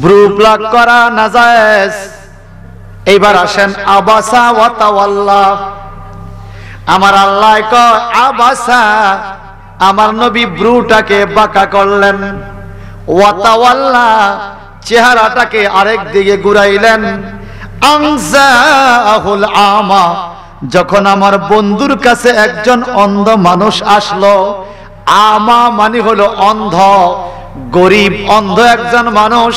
Bru pluck করা নাজায়েজ। এইবার আসেন আবাসা ওয়া তাওয়াল্লা। আমার আল্লাহ কয় আবাসা, আমার নবী ব্রুটাকে বাঁকা করলেন, ওয়া তাওয়াল্লা, চেহারাটাকে আরেক দিকে ঘুরাইলেন। আনজাহুল আমা, যখন আমার বন্ধুর কাছে একজন অন্ধ মানুষ আসলো, আমা মানে হলো অন্ধ, গরিব অন্ধ একজন মানুষ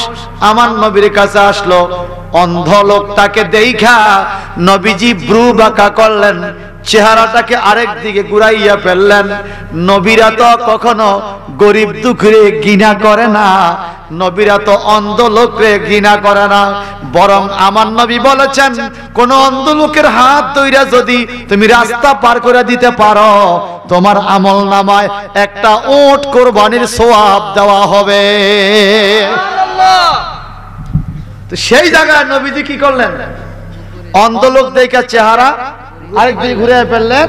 আমার নবীর কাছে আসলো। অন্ধ লোকটাকে দেখা নবীজি ব্রু বাঁকা করলেন, চেহারাটাকে আরেক দিকে ঘুরাইয়া ফেললেন। নবীরা তো কখনো গরিব দুঃখরে ঘৃণা করে না, নবীরা তো অন্ধ লোকরে ঘৃণা করে না, বরং আমার নবী বলেছেন কোন অন্ধ লোকের হাত ধইরা যদি তুমি রাস্তা পার করে দিতে পারো, তোমার আমল নামায় একটা উট কুরবানির সওয়াব দেওয়া হবে। তো সেই জায়গায় নবীজি কি করলেন? অন্ধ লোক দেখা চেহারা আরেক দিকে ঘুরে ফেললেন,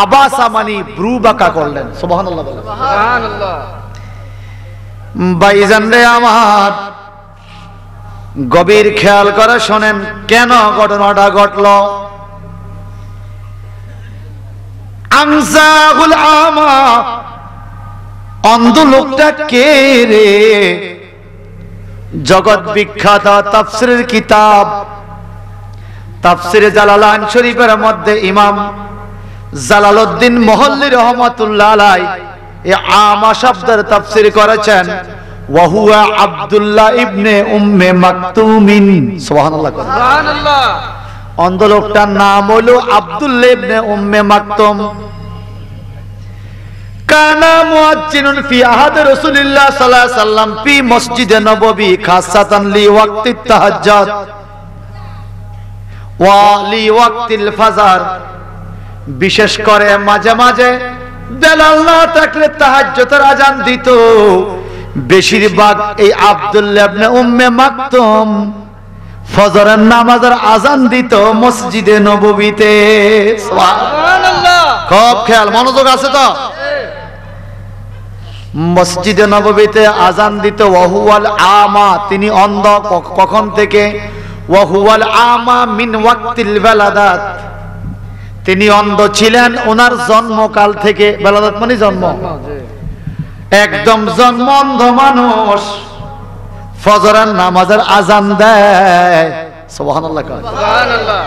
আবাসা মানি ব্রু বাঁকা করলেন। সুবহানাল্লাহ বলেন। সুবহানাল্লাহ। ভাইজান রে আমার, গভীর খেয়াল করে শোনেন কেন ঘটনাটা ঘটলো। আনজাহুল আমা, অন্ধ লোকটা কে রে? জগৎ বিখ্যাত তাফসীরের কিতাব তাফসীরে জালালাইন শরীফের মধ্যে ইমাম জালালউদ্দিন মুহল্লি রাহমাতুল্লাহ আলাইহি এই আমা শব্দের তাফসীর করেছেন, ওয়া হুয়া আব্দুল্লাহ ইবনে উম্মে মাকতুমিন। সুবহানাল্লাহ সুবহানাল্লাহ। অন্ধ লোকটার নাম হলো আব্দুল্লাহ ইবনে উম্মে মাকতুম। কানা মুয়াজ্জিনুন ফি আহাদ রাসূলিল্লাহ সাল্লাল্লাহু আলাইহি ওয়াসাল্লাম ফি মসজিদে নববী খাসাতান লি ওয়াক্তিত তাহাজ্জুদ ওয়া লি ওয়াক্তিল ফজর। বিশেষ করে মাঝে মাঝে বেলাল না থাকলে তাহাজ্জুদের আযান দিত। বেশিরভাগ এই আব্দুল্লাহ ইবনে উম্মে মাকতুম ফজরের নামাজের আযান দিত মসজিদে নববীতে। সুবহানাল্লাহ। খুব খেয়াল, মনোযোগ আছে তো? মসজিদে নববীতে আযান দিত। ওয়াহুয়াল আমা, তিনি অন্ধ। কখন থেকে? ওয়াহুয়াল আমা মিন ওয়াক্তিল বেলাদাত, তিনি অন্ধ ছিলেন ওনার জন্মকাল থেকে। বেলাদাত মানে জন্ম, একদম জন্ম অন্ধ মানুষ ফজরের নামাজের আযান দেয়। সুবহানাল্লাহ সুবহানাল্লাহ।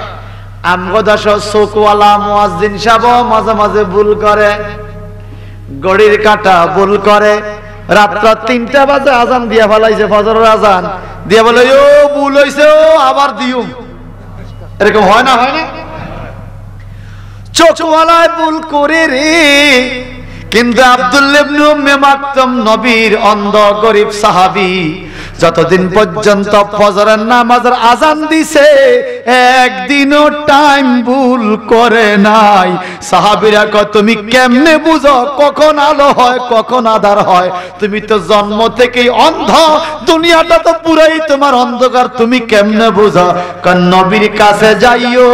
আমগো দাস চোখওয়ালা মুয়াজ্জিন সাহেব মাঝে মাঝে ভুল করে, ঘড়ির কাঁটা ভুল করে, রাত ৩টা বাজে আযান দিয়া ফেলাইছে, ফজরের আযান দিয়া বলে ও ভুল হইছে, ও আবার দিও। এরকম হয় না? হয় না? চোখওয়ালায় ভুল করে রে। কিন্তু আব্দুল্লাহ ইবনে উম্মে মাকতুম নবীর অন্ধ গরীব সাহাবী, যতদিন পর্যন্ত ফজরের নামাজের আযান দিছে একদিনও টাইম ভুল করে নাই। সাহাবীরা কয় তুমি কেমনে বুঝো কখন আলো হয় কখন আঁধার হয়? তুমি তো জন্ম থেকেই অন্ধ, দুনিয়াটা তো পুরাই তোমার অন্ধকার, তুমি কেমনে বুঝো? কারণ নবীর কাছে যাইও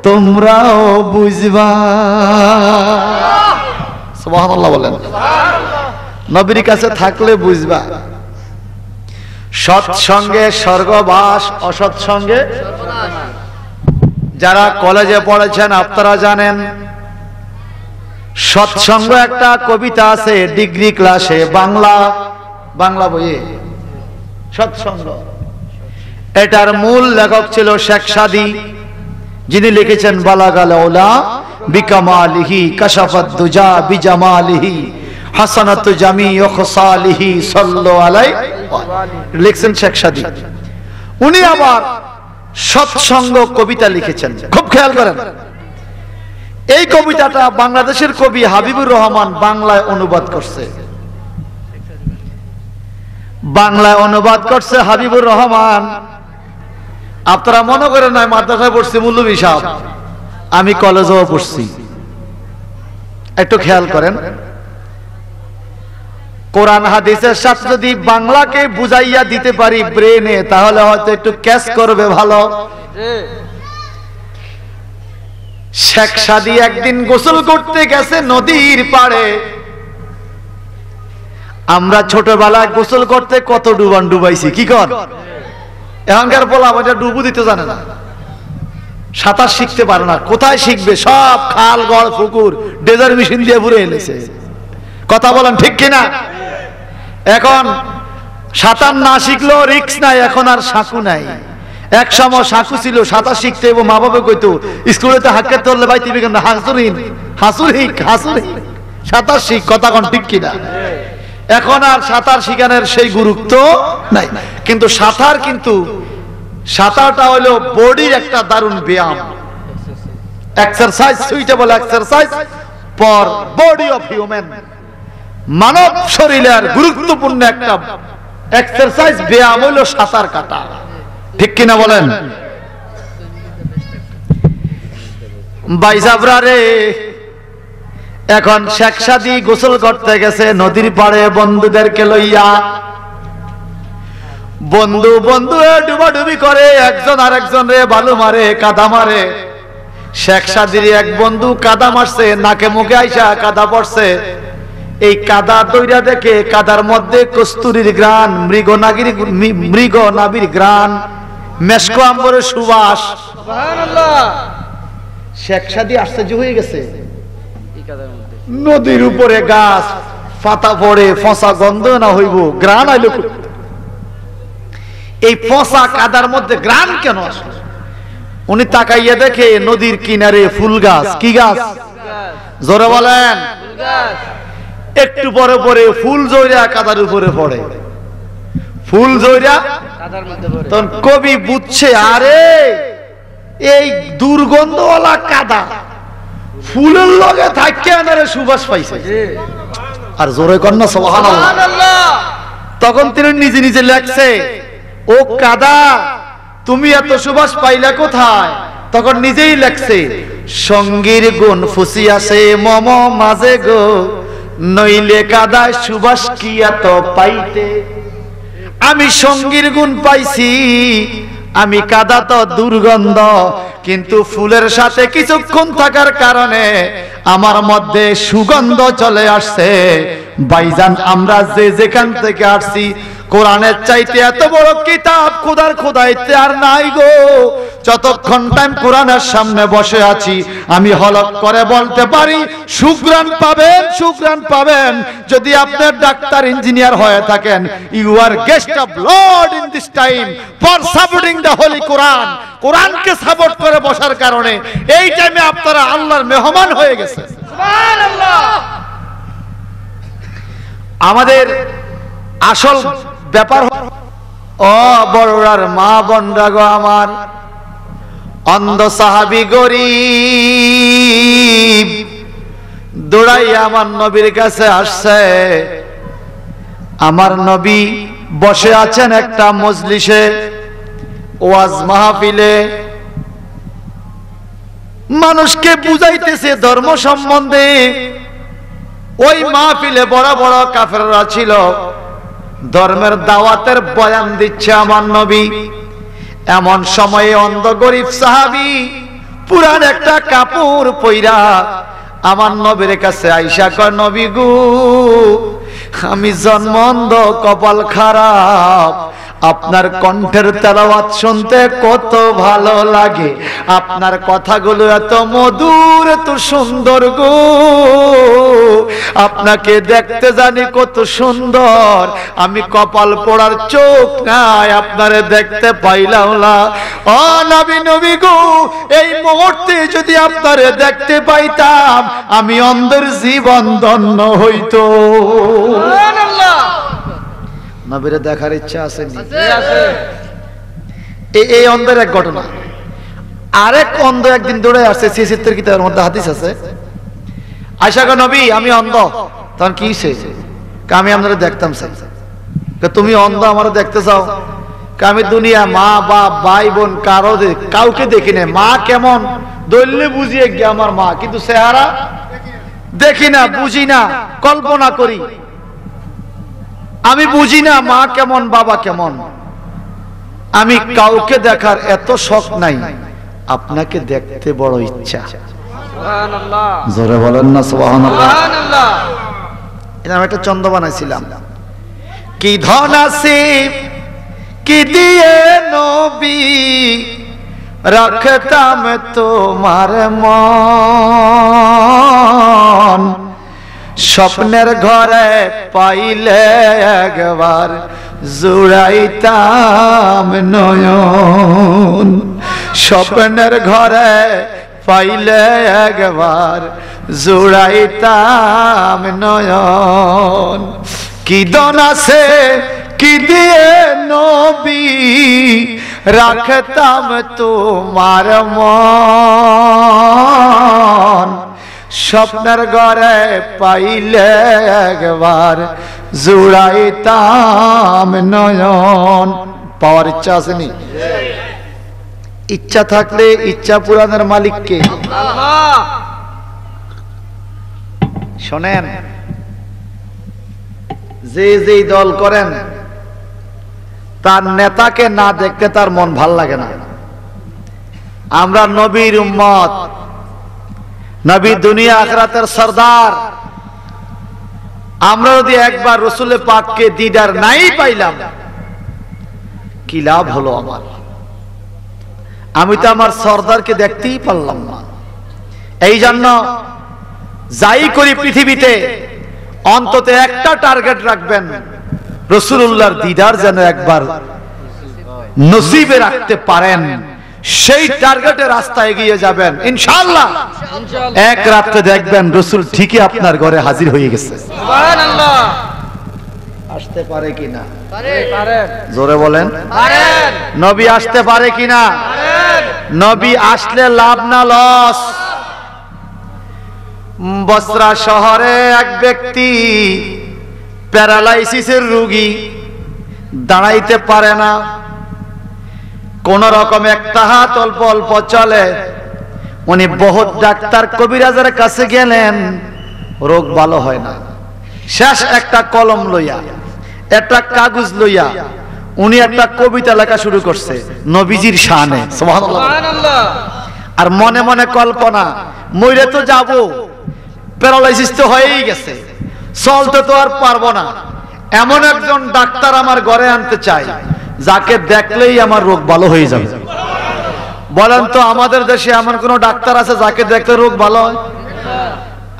তোমরাও বুঝবা। সুবহানাল্লাহ বলেন। নবীর কাছে থাকলে বুঝবা। সৎসঙ্গে স্বর্গবাস, অসৎ সঙ্গে সর্বনাশ। যারা কলেজে পড়েছেন আপনারা জানেন সৎসঙ্গ একটা কবিতা আছে ডিগ্রি ক্লাসে, বাংলা বইয়ে সৎসঙ্গ। এটার মূল লেখক ছিল শেখ সাদী, যিনি লিখেছেন বালাগাল উলা বিকামালিহি কাশাফাত দুজা বিজামালিহি হাসানাতু জামিউ খসালিহি সাল্লু আলাইহি, লিখছেন শেখ সাদী। উনি আবার সৎসঙ্গ কবিতা লিখেছেন। খুব খেয়াল করেন, এই কবিতাটা বাংলাদেশের কবি হাবিবুর রহমান বাংলায় অনুবাদ করছে। বাংলায় অনুবাদ করছে হাবিবুর রহমান। আপনারা মনে করেন না মাদ্রাসায় পড়ছি মৌলভী সাহেব, আমি কলেজেও পড়ছি। একটু খেয়াল করেন, কোরআন হাদিসের সাথে যদি বাংলাকে বুঝাইয়া দিতে পারি ব্রেনে, তাহলে হয়তো একটু ক্যাচ করবে ভালো। শেখ সাদী একদিন গোসল করতে গেছে নদীর পাড়ে, আমরা ছোটবেলায় গোসল করতে কত ডুবান ডুবাইছি, কি কর? এখনকার বলা আমাদের ডুবু দিতে জানে না, সাঁতার শিখতে পারে না, কোথায় শিখবে? সব খাল গড় পুকুর ডেজার মেশিন দিয়ে ভরে এনেছে। কথা বলেন ঠিক কিনা? এখন সাঁতার না শিখলেও রিস্ক নাই, এখন আর সাঁকু নাই। এক সময় সাঁকু ছিল, সাঁতার শিখতে এবং মা বাবা কইতো স্কুলেতে হাঁকে ধরলে ভাই তুমি কেন হাসুরিন হাসুরিক হাসুরিক সাঁতার শিখ। কথা কোন ঠিক কিনা? এখন আর সাঁতার শিখানোর সেই গুরুত্ব নাই। কিন্তু সাঁতার, কিন্তু সাঁতারটা হলো বডির একটা দারুণ ব্যায়াম, exercise, suitable exercise for body of human. মানব শরীরের গুরুত্বপূর্ণ একটা এক্সারসাইজ ব্যায়াম হলো সাঁতার কাটা, ঠিক কিনা বলেন? ভাইজাবরা রে, এখন শেখ সাদি গোসল করতে গেছে নদীর পাড়ে বন্ধুদেরকে লইয়া। বন্ধু বন্ধু ডুবাডুবি করে, একজন আরেকজন রে বালু মারে, কাদা মারে। শেখ সাদির এক বন্ধু কাদা মারছে, নাকে মুখে আইসা কাদা পড়ছে। এই কাদা দইরা দেখে কাদার মধ্যে কস্তুরীর গ্রান, মৃগ নাবির গ্রান, মেশকো আম্বরের সুবাস। সুবহানাল্লাহ। শেখ সাদি আশ্চর্য হয়ে গেছে, নদীর উপরে গাছ পাতা পড়ে, ফসা গন্ধ না হইব, গ্রান আইল, এই ফসা কাদার মধ্যে গ্রান কেন আসলো? উনি তাকাইয়া দেখে নদীর কিনারে ফুল গাছ। কি গাছ? জোরে বলেন। একটু পরে পরে ফুল জইরা কাদার উপরে পড়ে, ফুল জইরা কাদার মধ্যে পড়ে। তখন কবি বুঝছে, আরে এই দুর্গন্ধওয়ালা কাদা ফুলের লগে থাকে আনারে সুবাস পাইছে। আর জোরে কন্যা সুবহানাল্লাহ। তখন তিনি নিজে নিজে লেখছে, ও কাদা তুমি এত সুবাস পাইলা কোথায়? তখন নিজেই লেখছে, সঙ্গীর গুণ ফুসিয়াছে মম মাঝে গো, নইলে কাদায় সুবাস কি এত পাইতে। আমি সঙ্গীর গুণ পাইছি, আমি কাদা তো দুর্গন্ধ, কিন্তু ফুলের সাথে কিছুক্ষণ থাকার কারণে আমার মধ্যে সুগন্ধ চলে আসছে। ভাইজান, আমরা যে যেখান থেকে আসছি, কোরআনের চাইতে এত বড় কিতাব খোদার খোদাইতে আর নাই গো। যতক্ষণ টাইম কোরআনের সামনে বসে আছি, আমি হলক করে বলতে পারি সুগ্রাণ পাবেন, সুগ্রাণ পাবেন। যদি আপনার ডাক্তার ইঞ্জিনিয়ার হয়ে থাকেন, you are guest of lord in this time for supporting the holy Quran. কোরআনকে সাপোর্ট করে বসার কারণে এই টাইমে আপনারা আল্লাহর মেহমান হয়ে গেছেন। সুবহানাল্লাহ। আমাদের আসল ব্যাপার, ও বড়রার মা বোনরা গো আমার, অন্ধ সাহাবী গরিব দৌড়াইয়া আমার নবীর কাছে আসছে। আমার নবী বসে আছেন একটা মজলিসে, ওয়াজ মাহফিলে, মানুষকে বুঝাইতেছে ধর্ম সম্বন্ধে। ওই মাহফিলে বড় বড় কাফেররা ছিল, ধর্মের দাওয়াতের বয়ান দিচ্ছে আমার নবী। এমন সময়ে অন্ধ গরিব সাহাবী পুরান একটা কাপড় পইরা আমার নবীর কাছে আইসা কয়, নবী গো, আমি জন্ম অন্ধ, কপাল খারাপ, আপনার কণ্ঠের তেলাওয়াত শুনতে কত ভালো লাগে, আপনার কথাগুলো এত মধুর, এত সুন্দর গো, আপনাকে দেখতে জানি কত সুন্দর, আমি কপাল পোড়ার চোখ নাই, আপনারে দেখতে পাইলাম না। ও নবী, নবী গো, এই মুহূর্তে যদি আপনারে দেখতে পাইতাম, আমি অন্ধের জীবন ধন্য হইতো। সুবহানাল্লাহ। নবীরে দেখার ইচ্ছা আছে, এই অন্ধের এক ঘটনা। আরেক অন্ধ একদিন দৌড়ে আসছে, সিসির কিতাবের মধ্যে হাদিস আছে। আয়েশা কয়, নবী আমি অন্ধ। তখন কি সে? আমি আপনারা দেখতাম চাই। তুমি অন্ধ, আমারও দেখতে চাও? আমি দুনিয়া মা বাপ ভাই বোন কাউকে দেখি না। মা কেমন দৈল্যে বুঝিয়ে গিয়ে আমার মা, কিন্তু চেহারা দেখি না, বুঝি না, কল্পনা করি। আমি বুঝি না মা কেমন বাবা কেমন। আমি কাউকে দেখার এত শখ নাই, আপনাকে দেখতে বড় ইচ্ছা। সুবহানাল্লাহ। জোরে বলেন না সুবহানাল্লাহ। সুবহানাল্লাহ। এটা আমি একটা চন্দ বানাইছিলাম, কি ধন আছে কি দিয়ে নবী রাখতাম তোমার মন, স্বপ্নের ঘরে পাইলে একবার জুড়াইতাম নয়ন, স্বপ্নের ঘরে পাইলে একবার জুড়াইতাম নয়ন। কি দন আছে কি দিয়ে নবী রাখতাম তোমার মন, স্বপ্নের ঘরে পাইলে একবার জুড়াইতাম নয়ন। পাওয়ার ইচ্ছা আসেনি? ইচ্ছা থাকলে ইচ্ছা পূরণের মালিক কে? শোনেন, যে যেই দল করেন তার নেতাকে না দেখতে তার মন ভাল লাগে না। আমরা নবীর উম্মত, নবী দুনিয়া আখিরাতের সরদার। আমরা যদি একবার রাসূল পাককে দিদার নাই পাইলাম, কি লাভ হলো আমার? আমি তো আমার সরদারকে দেখতেই পারলাম না। এই জন্য যাই করি পৃথিবীতে অন্তত একটা টার্গেট রাখবেন, রাসূলুল্লাহর দিদার যেন একবার নসিবে রাখতে পারেন। সেই টার্গেটে রাস্তা এগিয়ে যাবেন ইনশাআল্লাহ। এক রাতে দেখবেন রাসূল ঠিকই আপনার ঘরে হাজির হয়ে গেছে। সুবহানাল্লাহ। আসতে পারে কিনা? পারেন। জোরে বলেন পারেন। নবী আসতে পারে কিনা? পারেন। নবী আসলে লাভ না লস? বসরা শহরে এক ব্যক্তি প্যারালাইসিসের রোগী, দাঁড়াইতে পারে না, কোন রকম একটা হাত অল্প অল্প চলে। উনি বহুত ডাক্তার কবিরাজের কাছে গেলেন, রোগ ভালো হয় না। শেষ একটা কলম লইয়া একটা কাগজ লইয়া উনি একটা কবিতা লেখা শুরু করছে নবীজির শানে। সুবহানাল্লাহ। আর মনে মনে কল্পনা, মইরে তো যাব, প্যারালাইসিস তো হয়েই গেছে, চলতে তো আর পারবো না। এমন একজন ডাক্তার আমার ঘরে আনতে চাই যাকে দেখলেই আমার রোগ ভালো হয়ে যাবে। বলেন তো আমাদের দেশে এমন কোন ডাক্তার আছে যাকে দেখলে রোগ ভালো হয়?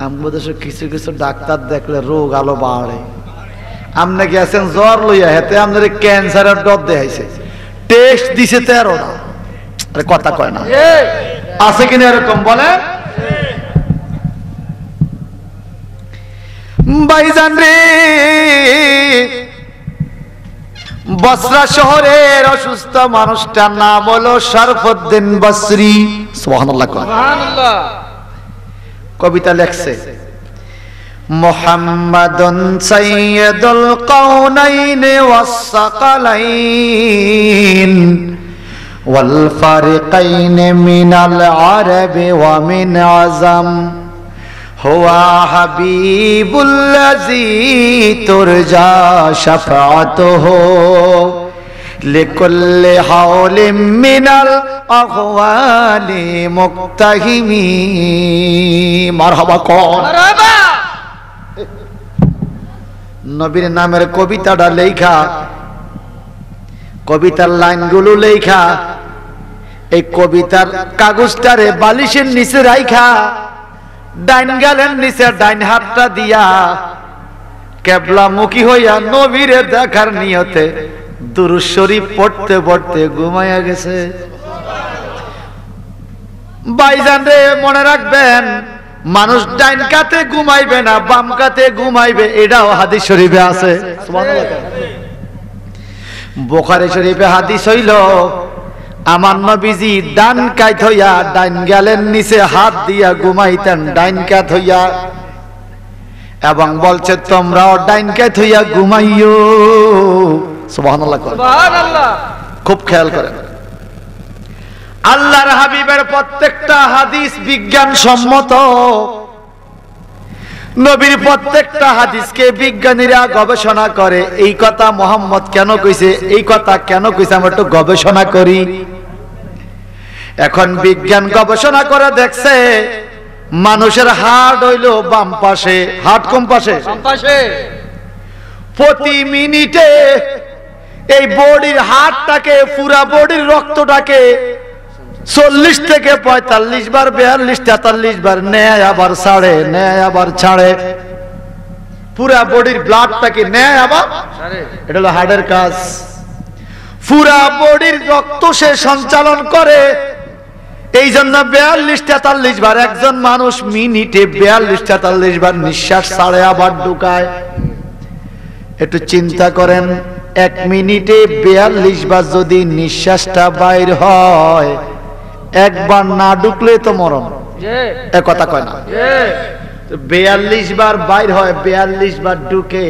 আমাদের দেশে কিছু কিছু ডাক্তার দেখলে রোগ আলো বাড়ে। আপনি গেছেন জ্বর লইয়া, হেতে আপনার ক্যান্সারের ডট দেখাইছে, টেস্ট দিছে 13টা, আরে কথা কয় না। আছে কিনা এরকম? বলে ভাইজান রে, বসরা শহরের অসুস্থ মানুষটার নাম হলো শরফুদ্দিন বসরি। সুবহানাল্লাহ। সুবহানাল্লাহ। কবিতা লেখছে, মুহাম্মাদুন সাইয়্যিদুল কাউনাইন ওয়াস সাকালাইন ওয়াল ফারিকাইন মিনাল আরবি ওয়া মিন আজম হুয়া হাবিবুল্লাযী তুরজা শাফাআতুহু লিকুল্লি হাওলিন মিনাল আহওয়ালি মুক্তাহিমি। মারহাবা কোন? মারহাবা। নবীর নামের কবিতাটা লেখা, কবিতার লাইনগুলো লেখা, এই কবিতার কাগজটারে বালিশের নিচে রাইখা ডাইন গালের নিচে ডাইন হাতটা দিয়া কেবলামুখী হইয়া নবীরে দেখার নিয়তে দুরূদ শরীফ পড়তে পড়তে ঘুমাইয়া গেছে। ভাইজান রে, মনে রাখবেন, মানুষ ডাইন কাতে ঘুমাইবে না, বাম কাতে ঘুমাইবে, এটাও হাদিস শরীফে আছে। সুবহানাল্লাহ। বুখারী শরীফে হাদিস হইল, আমার নবীজি ডান কাত হইয়া ডাইন গালের নিচে হাত দিয়া ঘুমাইতেন, ডাইন কাত হইয়া, এবং বলছে তোমরাও ডাইন কাত হইয়া ঘুমাইও। সুবহানাল্লাহ। সুবহানাল্লাহ। খুব খেয়াল করেন, আল্লাহর হাবিবের প্রত্যেকটা হাদিস বিজ্ঞান সম্মত। নবীর প্রত্যেকটা হাদিসকে বিজ্ঞানীরা গবেষণা করে, এই কথা মুহাম্মদ কেন কইছে, এই কথা কেন কইছে, আমরা একটু গবেষণা করি। এখন বিজ্ঞান গবেষণা করে দেখছে মানুষের হার্ট হইল বাম পাশে, হার্ট কোন পাশে? বাম পাশে। প্রতি মিনিটে এই বডির হাড়টাকে, পুরা বডির রক্তটাকে 40 থেকে 45 বার, 42 43 বার নেয় আবার ছাড়ে, নেয় আবার ছাড়ে। পুরা বডির ব্লাডটাকে নেয় আবার ছাড়ে। এটা হলো হার্টের কাজ। পুরা বডির রক্ত সে সঞ্চালন করে। এই জন্য 42 43 বার একজন মানুষ মিনিটে 42 43 বার নিঃশ্বাস ছাড়ে আবার ঢুকায়। একটু চিন্তা করেন, 1 মিনিটে 42 বার যদি নিঃশ্বাসটা বাইর হয়, একবার না ঢুকলে তো মরণ। এ কথা কয় না? 42 বার বাইর হয়, 42 বার ঢুকে,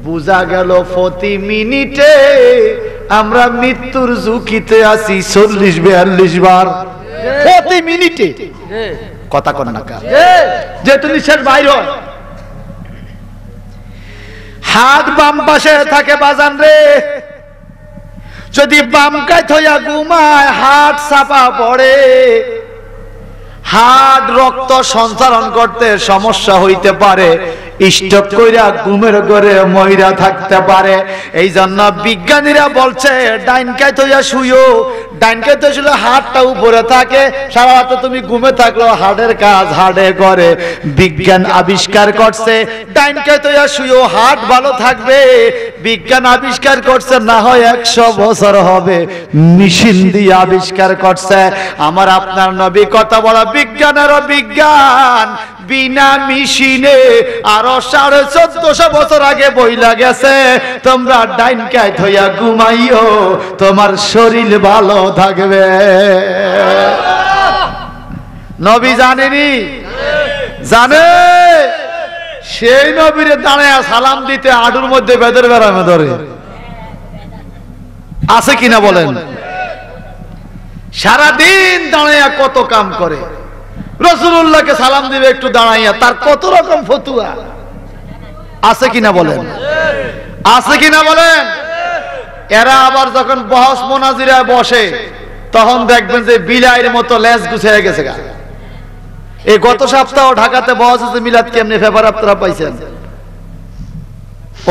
বুঝা গেল প্রতি মিনিটে আমরা মৃত্যুর ঝুঁকিতে আছি 40 42 বার প্রতি মিনিটে। কথা কন না কার যেহেতু নিঃশ্বাস বাইর হয়। হাত বাম পাশে থাকে বাজান রে, যদি বাম কাত হইয়া ঘুমায় হাত চাপা পড়ে, হাত রক্ত সঞ্চালন করতে সমস্যা হইতে পারে, স্টক কইরা ঘুমের ঘরে মইরা থাকতে পারে। এই জন্য বিজ্ঞানীরা বলছে ডাইন কাত হইয়া শুইও, ডাইন কাত শুলে হাতটা উপরে থাকে, সারা রাত তুমি ঘুমে থাকলো হাড়ের কাজ হাড়ে করে। বিজ্ঞান আবিষ্কার করছে ডাইন কাত হইয়া শুইও, হাত ভালো থাকবে। বিজ্ঞান আবিষ্কার করছে না হয় 100 বছর হবে, মেশিন দিয়ে আবিষ্কার করছে। আমার আপনার নবী কথা বলা বিজ্ঞানেরও বিজ্ঞান, বিনা মেশিনে আরো 1450 বছর আগে বইলা গেছে তোমরা ডাইন কাত হইয়া ঘুমাইও, তোমার শরীর ভালো থাকবে। নবী জানেনি? জানে। সেই নবীরে দাঁড়ায় সালাম দিতে আডুর মধ্যে বেদের বেড়ামে ধরে আছে কিনা বলেন? সারাদিন দাঁড়াইয়া কত কাম করে। রাসূলুল্লাহকে সালাম দিবে একটু দাঁড়াইয়া, তার কত রকম ফতুয়া আছে কিনা বলেন? আছে কিনা বলেন? এরা আবার যখন বহস মোনাজিরায় বসে তখন দেখবেন যে বিলাইয়ের মতো লেজ গুছিয়ে গেছে গা। এই গত সপ্তাহ ঢাকাতে বহস হচ্ছে মিলাদ, কেমনে পেপার আপনারা পাইছেন?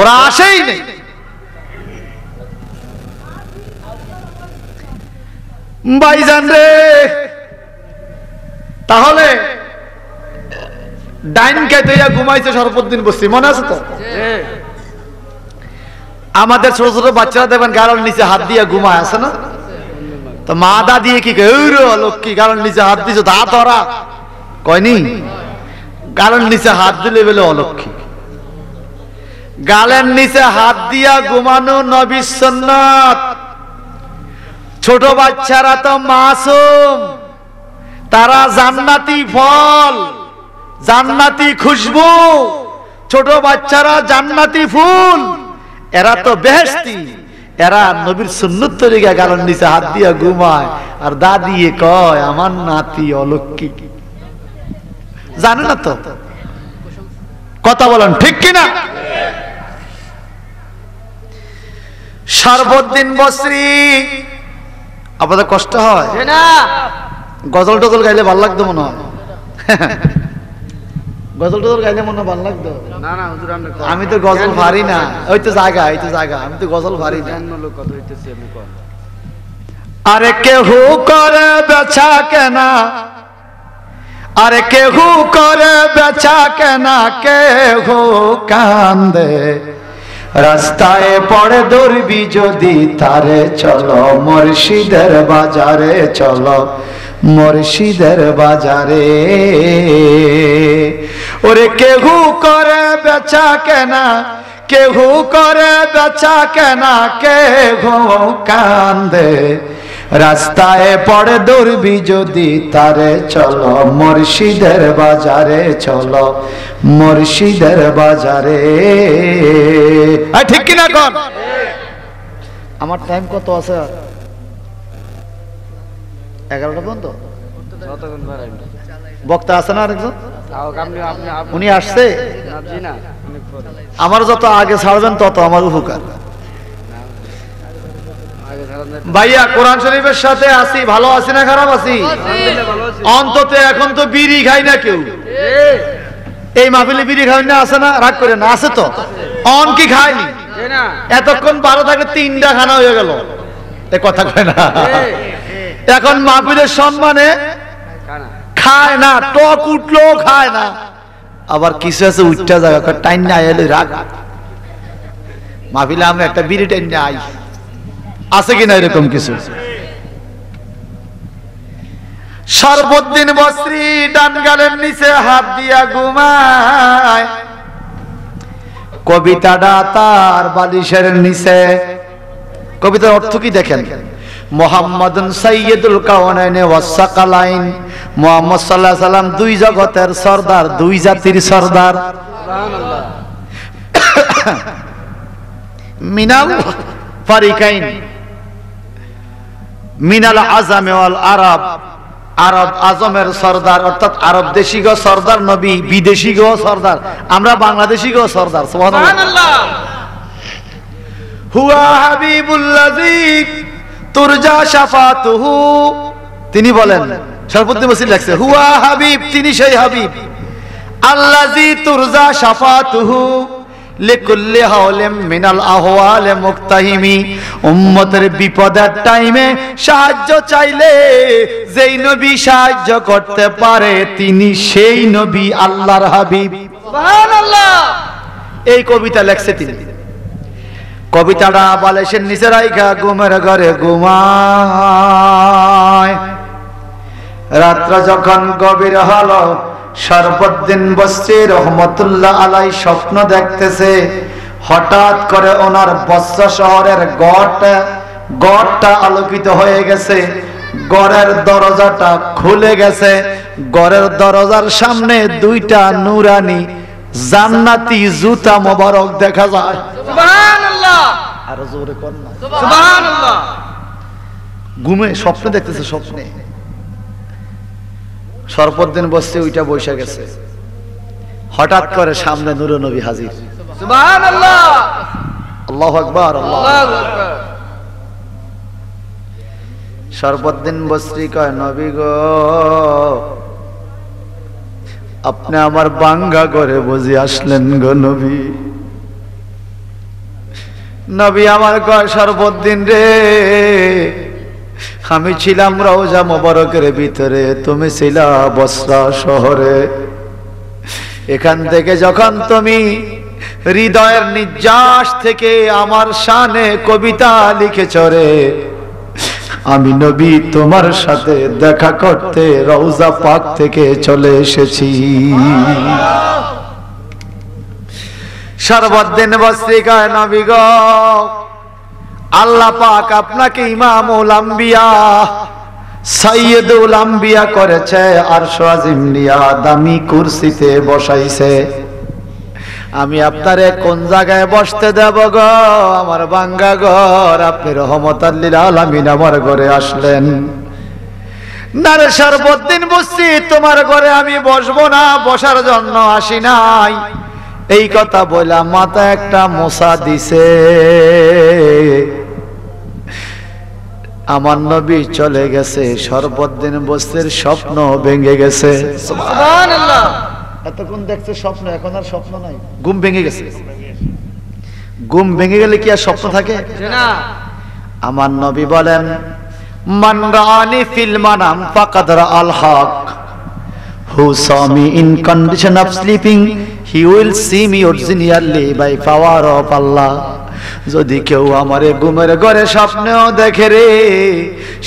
ওরা আসেই নেই। ভাইজান রে, তাহলে ডাইন কাতে ঘুমাইছে সরফুদ্দিন বস্তি, মনে আছে তো? আমাদের ছোট ছোট বাচ্চারা দেখবেন গালের নিচে হাত দিয়ে ঘুমায়, আছে না? তো মা দা দিয়ে কি লক্ষ্মী গালের নিচে হাত দিছো, তা ধরা কয়নি? গালের নিচে হাত দিলে বলে অলক্ষ্মী। গালের নিচে হাত দিয়া ঘুমানো নবীর সুন্নাত। ছোট বাচ্চারা তো মাসুম, তারা জান্নাতি ফল, জান্নাতি খুশবু। ছোট বাচ্চারা জান্নাতি ফুল, এরা তো বেহেশতি। এরা নবীর সুন্নত তরিকা গালের নিচে হাত দিয়া ঘুমায়, আর দাদিয়ে কয় আমার নাতি অলক্ষ্মী। জানে না তো? কথা বলেন ঠিক কিনা? সরফুদ্দিন বসরি, আপনাদের কষ্ট হয় না? গজল টজল গাইলে ভালো লাগতো মনে হয়। গজল টজল গাইলে মনে হয় ভালো লাগতো। আমি তো গজল পারি না। ওই তো জায়গা, এই তো জায়গা, আমি তো গজল পারি না। আরে কেহু করে বেচা কেনা, আরে কেহু করে বেচা কেনা, কেহু কান্দে রাস্তায় পড়ে দৌড়বি যদি তারে, চলো মুর্শিদের বাজারে, চলো মুর্শিদের বাজারে। ওরে কেহু করে বেচা কেনা, কেহু করে বেচা কেনা, কেহু কান্দে রাস্তায় পড়ে দৌড়বি যদি তারে, চলো মুর্শিদের বাজারে, চলো মুর্শিদের বাজারে। ঠিক কিনা কন? আমার টাইম কত আছে? 11টা পর্যন্ত। বক্তা আছে না আরেকজন? উনি আসছে? আমার যত আগে ছাড়বেন তত আমার উপকার। ভাইয়া কোরআন শরীফের সাথে আছি, ভালো আছি না খারাপ আছি? অন্তত এখন তো বিড়ি খাই না কেউ। এই মাহফিলে বিড়ি খাই না, আছে না? রাগ করে না, আছে তো? অন কি খায়নি? এতক্ষণ 12 থাকে 3টা খানা হয়ে গেল, এ কথা কয় না। এখন মাহফিলের সম্মানে খায় না, টক উঠলো খায় না, আবার কিছু আছে উঠটা জায়গা টাইম না আইলে রাগ মাহফিলে আমরা একটা বিড়ি টাইম না আই, আছে কিনা এরকম কিছু? সর্বদিন বস্ত্রী ডান গালের নিচে হাত দিয়া ঘুমায়, কবিতাটা তার বালিশের নিচে। কবিতার অর্থ কি দেখেন, মুহাম্মাদুন সাইয়্যিদুল কাওনাইন ওয়াস সাকালাইন, মুহাম্মদ সাল্লাল্লাহু আলাইহি সাল্লাম দুই জগতের সরদার, দুই জাতির সরদার। সুবহানাল্লাহ। মিনাল ফারিকাইন, মিনাল আজম ওয়াল আরব, আরব আজমের সরদার, অর্থাৎ আরব দেশিগো সরদার নবী, বিদেশিগো সরদার, আমরা বাংলাদেশিগো সরদার। সুবহানাল্লাহ। হুয়া হাবিবুল্লাযী তুরজা শাফাতুহু, তিনি বলেন, সর্বপ্রথম বসে লেখছে হুয়া হাবিব, তিনি সেই হাবিব, আল্লাযী তুরজা শাফাতুহু লিকুল্লি হাওলিম মিনাল আহওয়ালি মুক্তাহিমি, উম্মতের বিপদের টাইমে সাহায্য চাইলে যেই নবী সাহায্য করতে পারে তিনি সেই নবী, আল্লাহর হাবিব। সুবহানাল্লাহ। এই কবিতা লেখছে তিনি। কবিতাটা বালিশের নিচে রাইখা ঘুমের ঘরে ঘুমায়। রাত্র যখন গভীর হলো, শরফুদ্দীন বসরি রহমতুল্লাহ আলাই স্বপ্ন দেখতেছে, হঠাৎ করে ওনার বসরা শহরের গড়টা আলোকিত হয়ে গেছে, গড়ের দরজাটা খুলে গেছে, গড়ের দরজার সামনে দুইটা নূরানি জান্নাতি জুতা মোবারক দেখা যায়। সুবহানাল্লাহ। আর জোরে কোন না সুবহানাল্লাহ। ঘুমে স্বপ্ন দেখতেছে, স্বপ্নে শরফুদ্দীন বসরি ওইটা বসে গেছে, হঠাৎ করে সামনে নূর নবী হাজির। সুবহানাল্লাহ। আল্লাহু আকবার, আল্লাহু আকবার। শরফুদ্দীন বসরি কয়, নবী গো, আপনি আমার বাঙ্গা করে বুঝি আসলেন গো নবী? নবী আমার কয়, শরফুদ্দীন রে, আমি ছিলাম রওজা মোবারকের ভিতরে, তুমি ছিলা বসরা শহরে। এখান থেকে যখন তুমি হৃদয়ের নির্যাস থেকে আমার শানে কবিতা লিখেছ রে, আমি নবী তোমার সাথে দেখা করতে রওজা পাক থেকে চলে এসেছি। শরফুদ্দীন বসরি কয়, নবী গো, আল্লাহ পাক আপনাকে ইমামুল আম্বিয়া, সাইয়্যিদুল আম্বিয়া করেছে, আরশ আজিম নিয়া দামি কুরসিতে বসাইছে। আমি আপনারে কোন জায়গায় বসতে দেব গো? আমার বাঙ্গা ঘর, আপনি রহমতাল লিল আলামিন আমার ঘরে আসলেন। না রে শরফুদ্দীন বসরি, তোমার ঘরে আমি বসবো না, বসার জন্য আসি নাই। এই কথা বলা মাথা একটা মোছা দিছে, আমার নবী চলে গেছে, শরফুদ্দীন বসরির স্বপ্ন ভেঙে গেছে। সুবহানাল্লাহ। এতক্ষণ দেখছে স্বপ্ন, এখন আর স্বপ্ন নাই, ঘুম ভেঙে গেছে। ঘুম ভেঙে গেলে কি আর স্বপ্ন থাকে? না। আমার নবী বলেন, মান রাআনি ফিল মানাম ফাকাদ রাআল হক, who saw me in condition of sleeping, he will see me originally by power of Allah. যদি কেউ আমারে ঘুমের ঘরে স্বপ্নেও দেখে রে,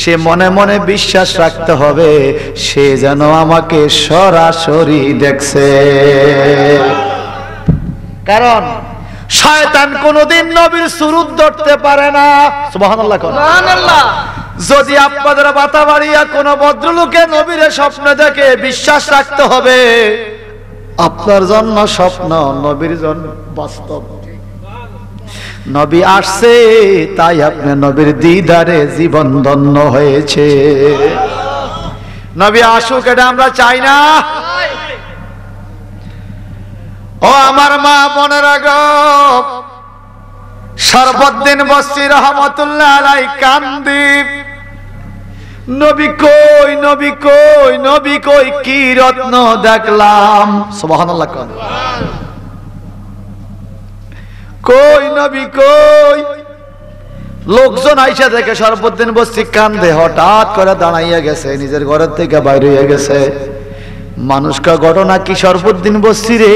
সে মনে মনে বিশ্বাস রাখতে হবে সে যেন আমাকে সরাসরি দেখছে। কারণ শয়তান কোনদিন নবীর সুরত ধরতে পারে না। সুবহানাল্লাহ, সুবহানাল্লাহ। যদি আপনাদের বাতাবাড়িয়া কোন ভদ্রলোকে নবীর স্বপ্ন দেখে, বিশ্বাস রাখতে হবে আপনার জন্য স্বপ্ন, নবীর জন্য বাস্তব। নবী আসছে তাই আপনি নবীর দিদারে জীবন ধন্য হয়েছে। নবী আসুক এটা আমরা চাই না। ও আমার মা বোনেরা গো, শরফুদ্দীন বসরি রহমতুল্লাহ আলাইহি কান্দি, নবী কই, নবী কই, নবী কই, কি রত্ন দেখলাম। সুবহানাল্লাহ। কই নবী কই? লোকজন আইসা দেখে শরফুদ্দিন বস্তি কান্দে, হঠাৎ করে দাঁড়াইয়া গেছে, নিজের ঘরের থেকে বাইরে হয়ে গেছে। মানুষকা ঘটনা কি? শরফুদ্দিন বস্তি রে,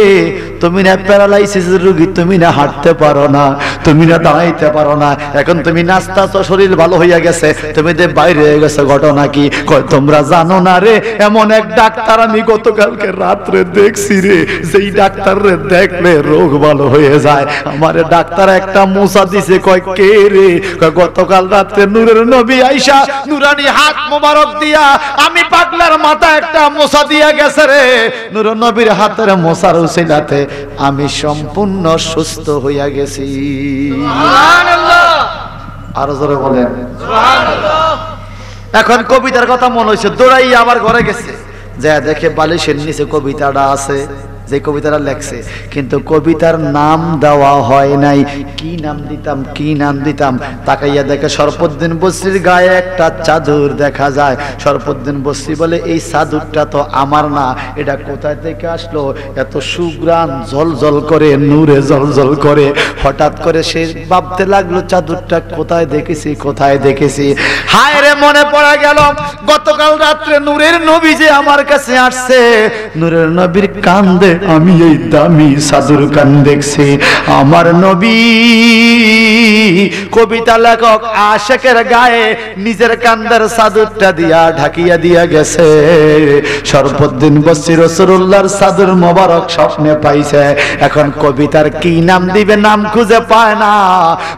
তুমি না প্যারালাইসিস রোগী, তুমি না হাঁটতে পারো না, তুমি না দাঁড়াইতে পারো না, এখন তুমি নাস্তা তো শরীর ভালো হইয়া গেছে, তুমি যে বাইরে হয়ে গেছে, ঘটনা কি? কয় তোমরা জানো না রে, এমন এক ডাক্তার আমি গতকালকে রাত্রে দেখছি রে, যেই ডাক্তার রে দেখলে রোগ ভালো হয়ে যায়। আমারে ডাক্তার একটা মোসা দিছে। কয় কে রে? কয় গতকাল রাত্রে নূরের নবী আইসা নুরানি হাত মোবারক দিয়া আমি পাগলার মাথা একটা মোসা দিয়া গেছে রে। নূরের নবীর হাতের মোসার উসিলাতে আমি সম্পূর্ণ সুস্থ হইয়া গেছি। সুবহানাল্লাহ। আরো জোরে বলেন সুবহানাল্লাহ। এখন কবিতার কথা মনে হইছে, দৌড়াইয়া আবার ঘরে গেছে, যা দেখে বালিশের নিচে কবিতাটা আছে, যে কবিতাটা লেখছে, কিন্তু কবিতার নাম দেওয়া হয় নাই। কি নাম দিতাম, কি নাম দিতাম? তাকাইয়া দেখে শরফুদ্দিন বস্তির গায়ে একটা চাদর দেখা যায়। শরফুদ্দিন বস্তি বলে এই চাদরটা তো আমার না, এটা কোথায় থেকে আসলো? এত সুগ্রাণ ঝলঝল করে, নূরে ঝলঝল করে। হঠাৎ করে সে ভাবতে লাগলো চাদরটা কোথায় দেখেছি, কোথায় দেখেছি। হায় রে, মনে পড়ে গেল গতকাল রাত্রে নূরের নবী যে আমার কাছে আসছে, নূরের নবীর কান্দে আমি এই দামি চাদর কান দেখছি। আমার নবী কবিতা লেখক আশেকের গায়ে নিজের কান্দের চাদরটা দিয়া ঢাকিয়া দিয়া গেছে। শরফুদ্দিন বস্তি রাসূলুল্লাহর চাদর মোবারক স্বপ্নে পাইছে। এখন কবিতার কি নাম দিবে, নাম খুঁজে পায় না।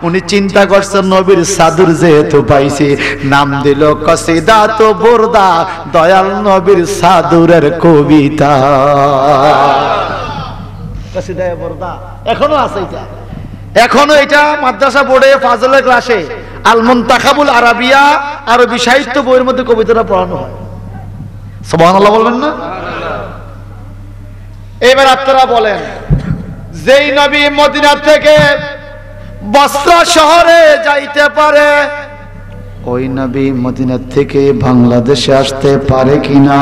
উনি চিন্তা করছে নবীর চাদর যেহেতু পাইছি, নাম দিল কসিদা তো বুরদা, দয়াল নবীর চাদরের কবিতা। কসিদায়ে বুরদা এখনো আছে, এটা এখনো এটা মাদ্রাসা বোর্ডে ফাজলের ক্লাসে আল মুনতাখাবুল আরাবিয়া আরবি সাহিত্য বইয়ের মধ্যে কবিতাটা পড়ানো হয়। সুবহানাল্লাহ বলবেন না? এবার আপনারা বলেন, যেই নবী মদিনা থেকে বসরা শহরে যাইতে পারে, ওই নবী মদিনা থেকে বাংলাদেশে আসতে পারে কিনা?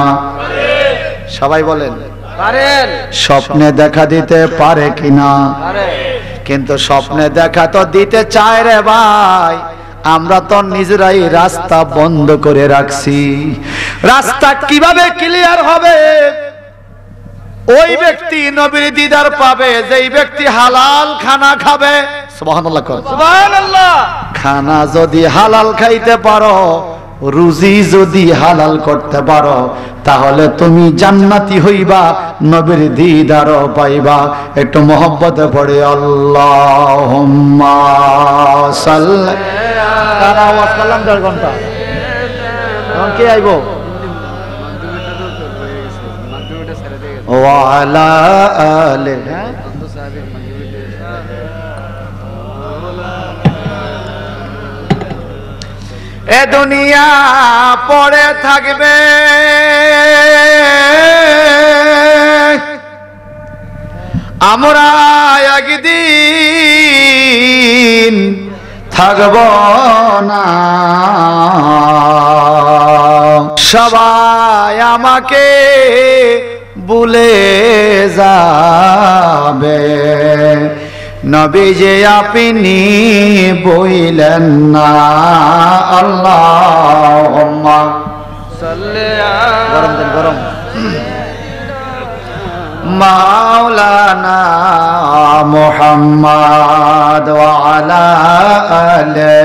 সবাই বলেন পারেন। স্বপ্নে দেখা দিতে পারে কিনা? কিন্তু স্বপ্নে দেখা তো দিতে চায় রে ভাই, আমরা তো নিজেরাই রাস্তা বন্ধ করে রাখছি। রাস্তা কিভাবে ক্লিয়ার হবে? ওই ব্যক্তি নবীর দিদার পাবে যেই ব্যক্তি হালাল খানা খাবে। সুবহানাল্লাহ সুবহানাল্লাহ। খানা যদি হালাল খাইতে পারো, রুজি যদি হালাল করতে পারো, তাহলে তুমি জান্নাতি হইবা, নবীর দিদারও পাইবা। একটু মহব্বতে পড়ে আল্লাহুম্মা সাল্লি। তারা আওয়াজ করলাম 1.5 ঘন্টা, এখন কে আইবো? ওয়া আলা আলি। এ দুনিয়া পড়ে থাকবে, আমরা একদিন থাকব না। সবাই আমাকে ভুলে যাবে, নবী যে আপনি বইলেন না। আল্লাহুম্মা সাল্লি আলা। গরম দেন, গরম। মাওলানা মুহাম্মদ ওয়া আলা আলি।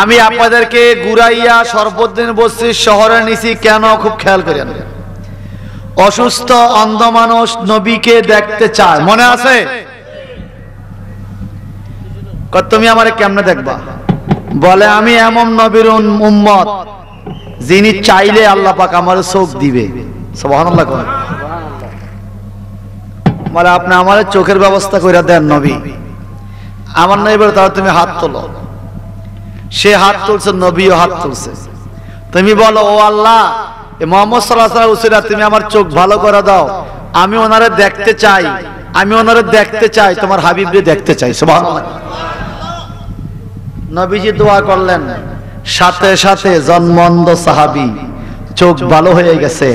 আমি আপনাদেরকে গুরাইয়া শরফুদ্দিন বস্তির শহরে নিছি কেন, খুব খেয়াল করেন। অসুস্থ অন্ধ মানুষ নবীকে দেখতে চায়, মনে আছে? তুমি আমারে কেমনে দেখবা? বলে আমি এমন নবীর উম্মত যিনি চাইলে আল্লাহ পাক আমার চোখ দিবে। সুবহানাল্লাহ। বলে আপনি আমার চোখের ব্যবস্থা করে দেন নবী। আমার নবী বলে তাহলে তুমি হাত তোলো। সে হাত তুলছে, নবীও হাত তুলছে। তুমি বলো ও আল্লাহ, মুহাম্মদ সাল্লাল্লাহু আলাইহি ওয়াসাল্লাম তুমি আমার চোখ ভালো করে দাও, আমি ওনারে দেখতে চাই, আমি ওনারে দেখতে চাই, তোমার হাবিবকে দেখতে চাই। সুবহানাল্লাহ। নবীজি দোয়া করলেন, সাথে সাথে জন্মন্ধ সাহাবী চোখ ভালো হয়ে গেছে,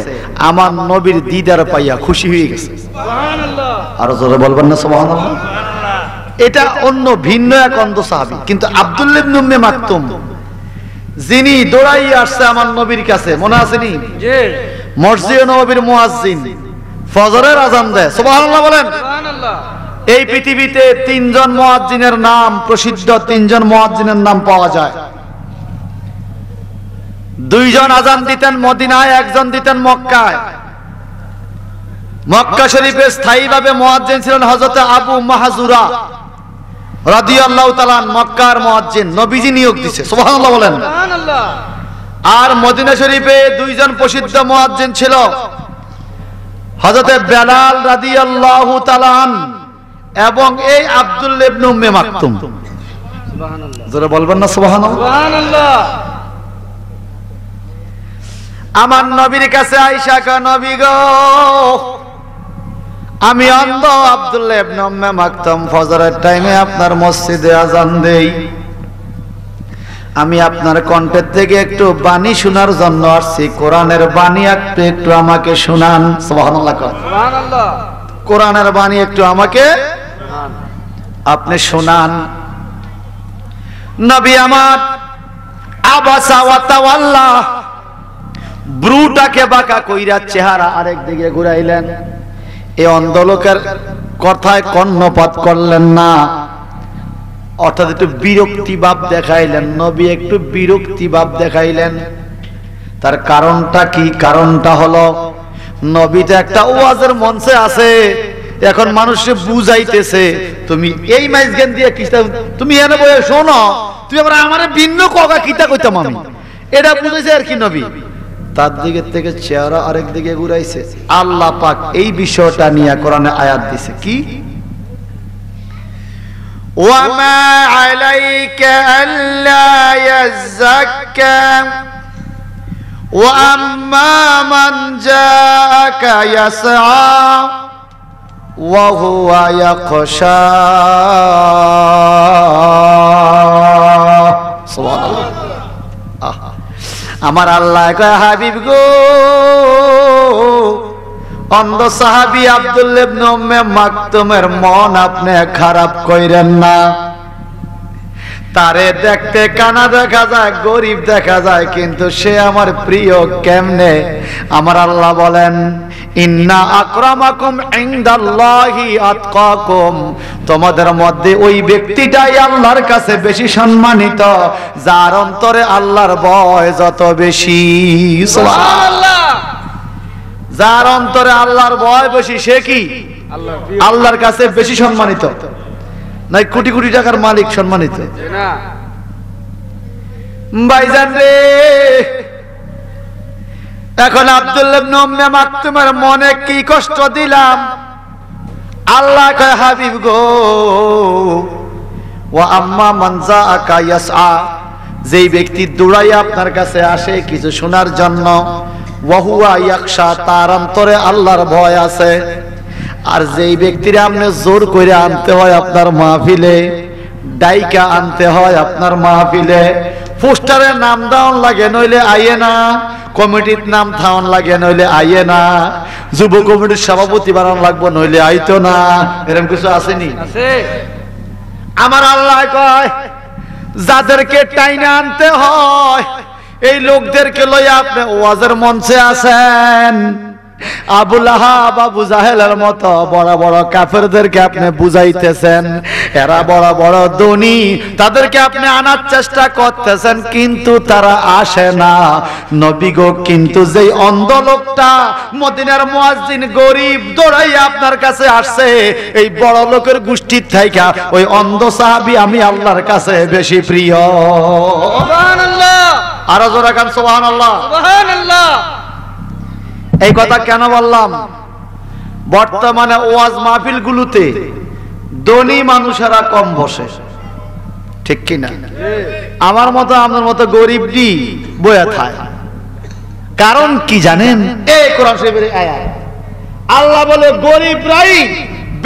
আমার নবীর দিদার পাইয়া খুশি হয়ে গেছে। আর জোরে বলবেন না সুবহানাল্লাহ? এটা অন্য ভিন্ন এক অন্ধ সাহাবী। কিন্তু আব্দুল্লাহ ইবনে উম্মে মাকতুম যিনি দৌড়াইয়া আসছে আমার নবীর কাছে, মনে আছে নি? জি। মসজিদে নববীর মুয়াজ্জিন ফজরের আযান দেয়, সুবহানাল্লাহ বলেন। সুবহানাল্লাহ। এই পৃথিবীতে তিনজন মুয়াজ্জিনের নাম প্রসিদ্ধ, তিনজন মুয়াজ্জিনের নাম পাওয়া যায়। দুইজন আযান দিতেন মদিনায়, একজন দিতেন মক্কায়। মক্কা শরীফে স্থায়ীভাবে মুয়াজ্জিন ছিলেন হযরত আবু মাহজুরা রাদিয়াল্লাহু তাআলা, মক্কার মুয়াজ্জিন, নবীজি নিয়োগ দিয়েছে, সুবহানাল্লাহ বলেন। সুবহানাল্লাহ। আর মদিনা শরীফে দুইজন প্রসিদ্ধ মুয়াজ্জিন ছিল, হযরত বেলাল রাদিয়াল্লাহু তাআলা এবং এই আব্দুল্লাহ ইবনে উম্মে মাকতুম। সুবহানাল্লাহ। জোরে বলবেন না সুবহানাল্লাহ? সুবহানাল্লাহ। আমার নবীর কাছে আয়েশা কয়, নবী গো, আমি অন্ধ আব্দুল্লাহ ইবনে উম্মে মাকতুম, ফজরের টাইমে আপনার মসজিদে আযান দেই। আমি আপনার কণ্ঠের থেকে একটু বাণী শোনার জন্য আসছি, কোরআনের বাণী একটু একটু আমাকে শোনান। সুবহানাল্লাহ। সুবহানাল্লাহ। কোরআনের বাণী একটু আমাকে আপনি শোনান। নবী আমার আবাসা ওয়া তাওয়াল্লা, ব্রুটাকে বাঁকা কইরা চেহারা আরেক দিকে ঘুরাইলেন। এই অন্ধ লোকের কথায় কর্ণপাত করলেন না, অর্থাৎ একটু বিরক্তি ভাব দেখাইলেন। নবী একটু বিরক্তি ভাব দেখাইলেন। তার কারণটা কি? কারণটা হলো নবী তো একটা ওয়াজের মঞ্চে আছে, এখন মানুষকে বুঝাইতেছে, তুমি এই মাইজগান দিয়ে কিতা, তুমি এনে বলে শোনো, তুমি আবার আমারে ভিন্ন কগা কিতা কইতাম আমি, এটা বুঝাইছে আর কি। নবী তার দিকে থেকে চেহারা আরেক দিকে ঘুরাইছে। আল্লাহ পাক এই বিষয়টা নিয়ে কোরআনে আয়াত দিয়েছে কি, ওয়ামা আলাইকা আল্লা ইয়াযাক্কা ওয়া আম্মা মান জাআকা ইয়াসআ ওয়া হুয়া ইয়াখশা। সুবহানাল্লাহ। আমার আল্লাহ কয়, হাবিব গো, অন্ধ সাহাবী আব্দুল্লাহ ইবনে উম্মে মাকতুমের মন আপনি খারাপ কইরেন না। তারে দেখতে কানা দেখা যায়, গরিব দেখা যায়, কিন্তু সে আমার প্রিয় কেমনে? আমার আল্লাহ বলেন, ইন্না আকরামাকুম ইনদাল্লাহি আতকাকুম, তোমাদের মধ্যে ওই ব্যক্তিটাই আল্লাহর কাছে বেশি সম্মানিত যার অন্তরে আল্লাহর ভয় যত বেশি। সুবহানাল্লাহ। যার অন্তরে আল্লাহর ভয় বেশি সে কি আল্লাহর কাছে বেশি সম্মানিত, নাই কোটি কোটি টাকার মালিক সম্মানিত না। ভাইজান রে, এখন আব্দুল্লাহ ইবনে উম্মে মাকতুমের মনে কি কষ্ট দিলাম। আল্লাহ কয়, হাবিব গো, ওয়া আম্মা মান জাআকা ইয়াসআ, যেই ব্যক্তি দৌড়াইয়া আপনার কাছে আসে কিছু শোনার জন্য, ওয়া হুয়া ইয়াখশা, তার অন্তরে আল্লাহর ভয় আছে। আর যেই ব্যক্তিরা আপনি জোর করে আনতে হয় আপনার মাহফিলে, ডাইকা আনতে হয় আপনার মাহফিলে, পোস্টারে নাম দাওন লাগে নইলে আইয়ে না, কমিটির নাম থাউন লাগে নইলে আইয়ে না, যুব কমিটির সভাপতি বানান লাগবো নইলে আইতো না, এরকম কিছু আসেনি? আমার আল্লাহ কয়, যাদেরকে টাইনে আনতে হয় এই লোকদেরকে লইয়া আপনি ওয়াজের মঞ্চে আছেন। আবু লাহাব, আবু জাহেলের মতো বড় বড় কাফেরদেরকে আপনি বুঝাইতেছেন, এরা বড় বড় ধনী, তাদেরকে আপনি আনার চেষ্টা করতেছেন, কিন্তু তারা আসে না। নবী গো, কিন্তু যেই অন্ধ লোকটা মদিনার মুয়াজ্জিন গরিব দৌড়াইয়া আপনার কাছে আসছে, এই বড় লোকের গোষ্ঠীর থাইকা ওই অন্ধ সাহাবী আমি আল্লাহর কাছে বেশি প্রিয়। সুবহানাল্লাহ। আর জোরে কান সুবহানাল্লাহ। সুবহানাল্লাহ। এই কথা কেন বললাম? বর্তমানে ওয়াজ মাহফিল গুলোতে ধনী মানুষেরা কম বসে, ঠিক কিনা? আমার মতো আপনার মতো গরিব দি বয়া থায়। কারণ কি জানেন? এই কোরআন শরীফের আয়াত আল্লাহ বলে, গরিবরাই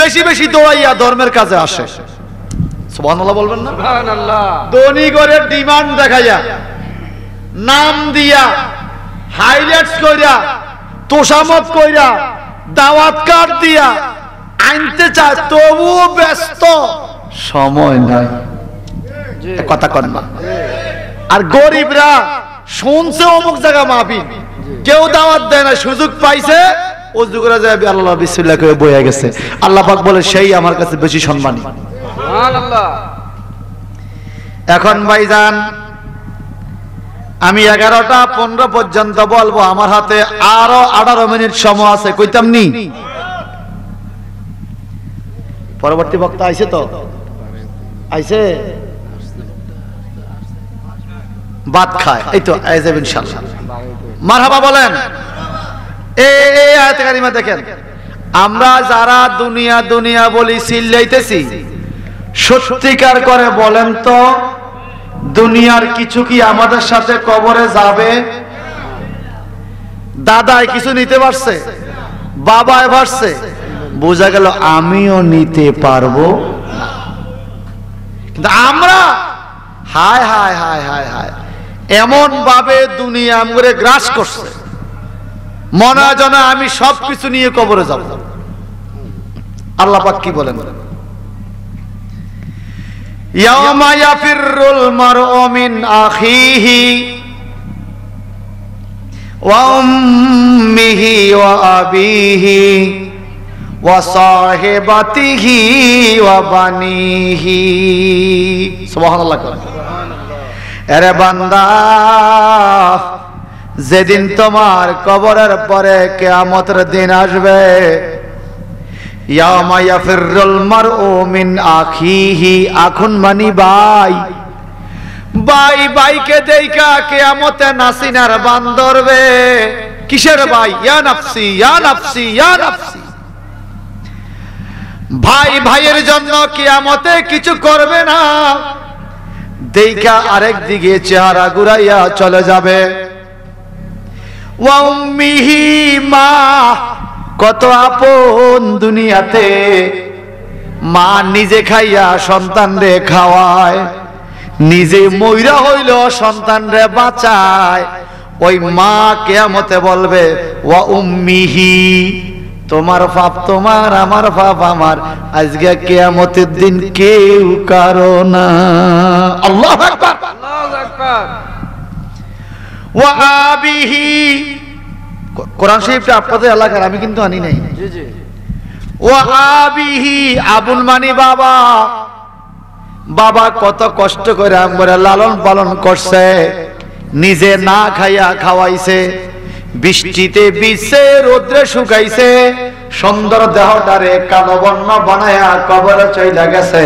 বেশি বেশি দৌড়াইয়া ধর্মের কাজে আসে। সুবহানাল্লাহ বলবেন না? সুবহানাল্লাহ। ধনী গরিব ডিমান্ড দেখাইয়া, নাম দিয়া, হাইলাইটস কইরা তোষামত কইরা দাওয়াত কার্ড দিয়া আনতে চায়, তবুও ব্যস্ত, সময় নাই, কথা কন না। আর গরিবরা শুনছে অমুক জায়গা মাহফিল, কেউ দাওয়াত দেয় না, সুযোগ পাইছে ওযু করে যায় আল্লাহ বিসমিল্লাহ করে বইয়া গেছে। আল্লাহ পাক বলে সেই আমার কাছে বেশি সম্মানী। সুবহানাল্লাহ। এখন ভাইজান আমি 11টা 15 পর্যন্ত বলবো, আমার হাতে আরো 18 মিনিট সময় আছে, কইতাম নি? পরবর্তী বক্তা আইছে তো? আইছে? ভাত খায়, এই তো আইযাব ইনশাআল্লাহ। মারহাবা বলেন। এই আয়াত কারিমা দেখেন, আমরা যারা দুনিয়া দুনিয়া বলি চিল্লাইতেছি, সত্যিকার করে বলেন তো দুনিয়ার কিছু কি আমাদের সাথে কবরে যাবে? দাদায় কিছু নিতে পারছে, বাবায় পারছে, বোঝা গেল আমিও নিতে পারবো না। কিন্তু আমরা হায় হায় হায় হায় হায় এমন ভাবে দুনিয়া আমরে গ্রাস করছে, মনে হয় যেন আমি সবকিছু নিয়ে কবরে যাব। আল্লাহ পাক কি বলেন? ইয়াওমা ইয়াফিরুল মারউ মিন আখিহি ওয়া উম্মিহি ওয়া আবিহি ওয়া সাহিবাতিহি ওয়া বানিহি। সুবহানাল্লাহ। আরে বান্দা, যেদিন তোমার কবরের পরে কিয়ামতের দিন আসবে, ইয়াওমা ইয়াফিরুল মারউ মিন আখিহি, আখুন মানি ভাই, ভাই ভাইকে দেইখা কিয়ামতে নাসিনার বান ধরবে। কিসের ভাই? ইয়া নাফসি ইয়া নাফসি ইয়া নাফসি। ভাই ভাইয়ের জন্য কিয়ামতে কিছু করবে না, দেইখা আরেক দিকে চেহারা ঘুরাইয়া চলে যাবে। ওয়া উম্মিহি, মা কত আপন দুনিয়াতে, মা নিজে খাইয়া সন্তান রে খাওয়ায়, নিজে মইরা হইল সন্তান রে বাঁচায়। ওই মা কিয়ামতে বলবে ওয়া উম্মিহি, তোমার পাপ তোমার, আমার পাপ আমার, আজকে কিয়ামতের দিন কেউ কারো না। আল্লাহু আকবার, আল্লাহু আকবার। ওয়া আবিহি, কোরআন শরীফটা আপনাদের এলাকার, আমি কিন্তু আনি নাই। জি জি। ওয়া আবিহি, আবুল মানি বাবা, বাবা কত কষ্ট করে আমরা লালন পালন করছে, নিজে না খাইয়া খাওয়াইছে, বৃষ্টিতে ভিজছে, রোদ্রে শুকাইছে, সুন্দর দেহটারে কালো বর্ণ বানায়া কবরে চইলা গেছে।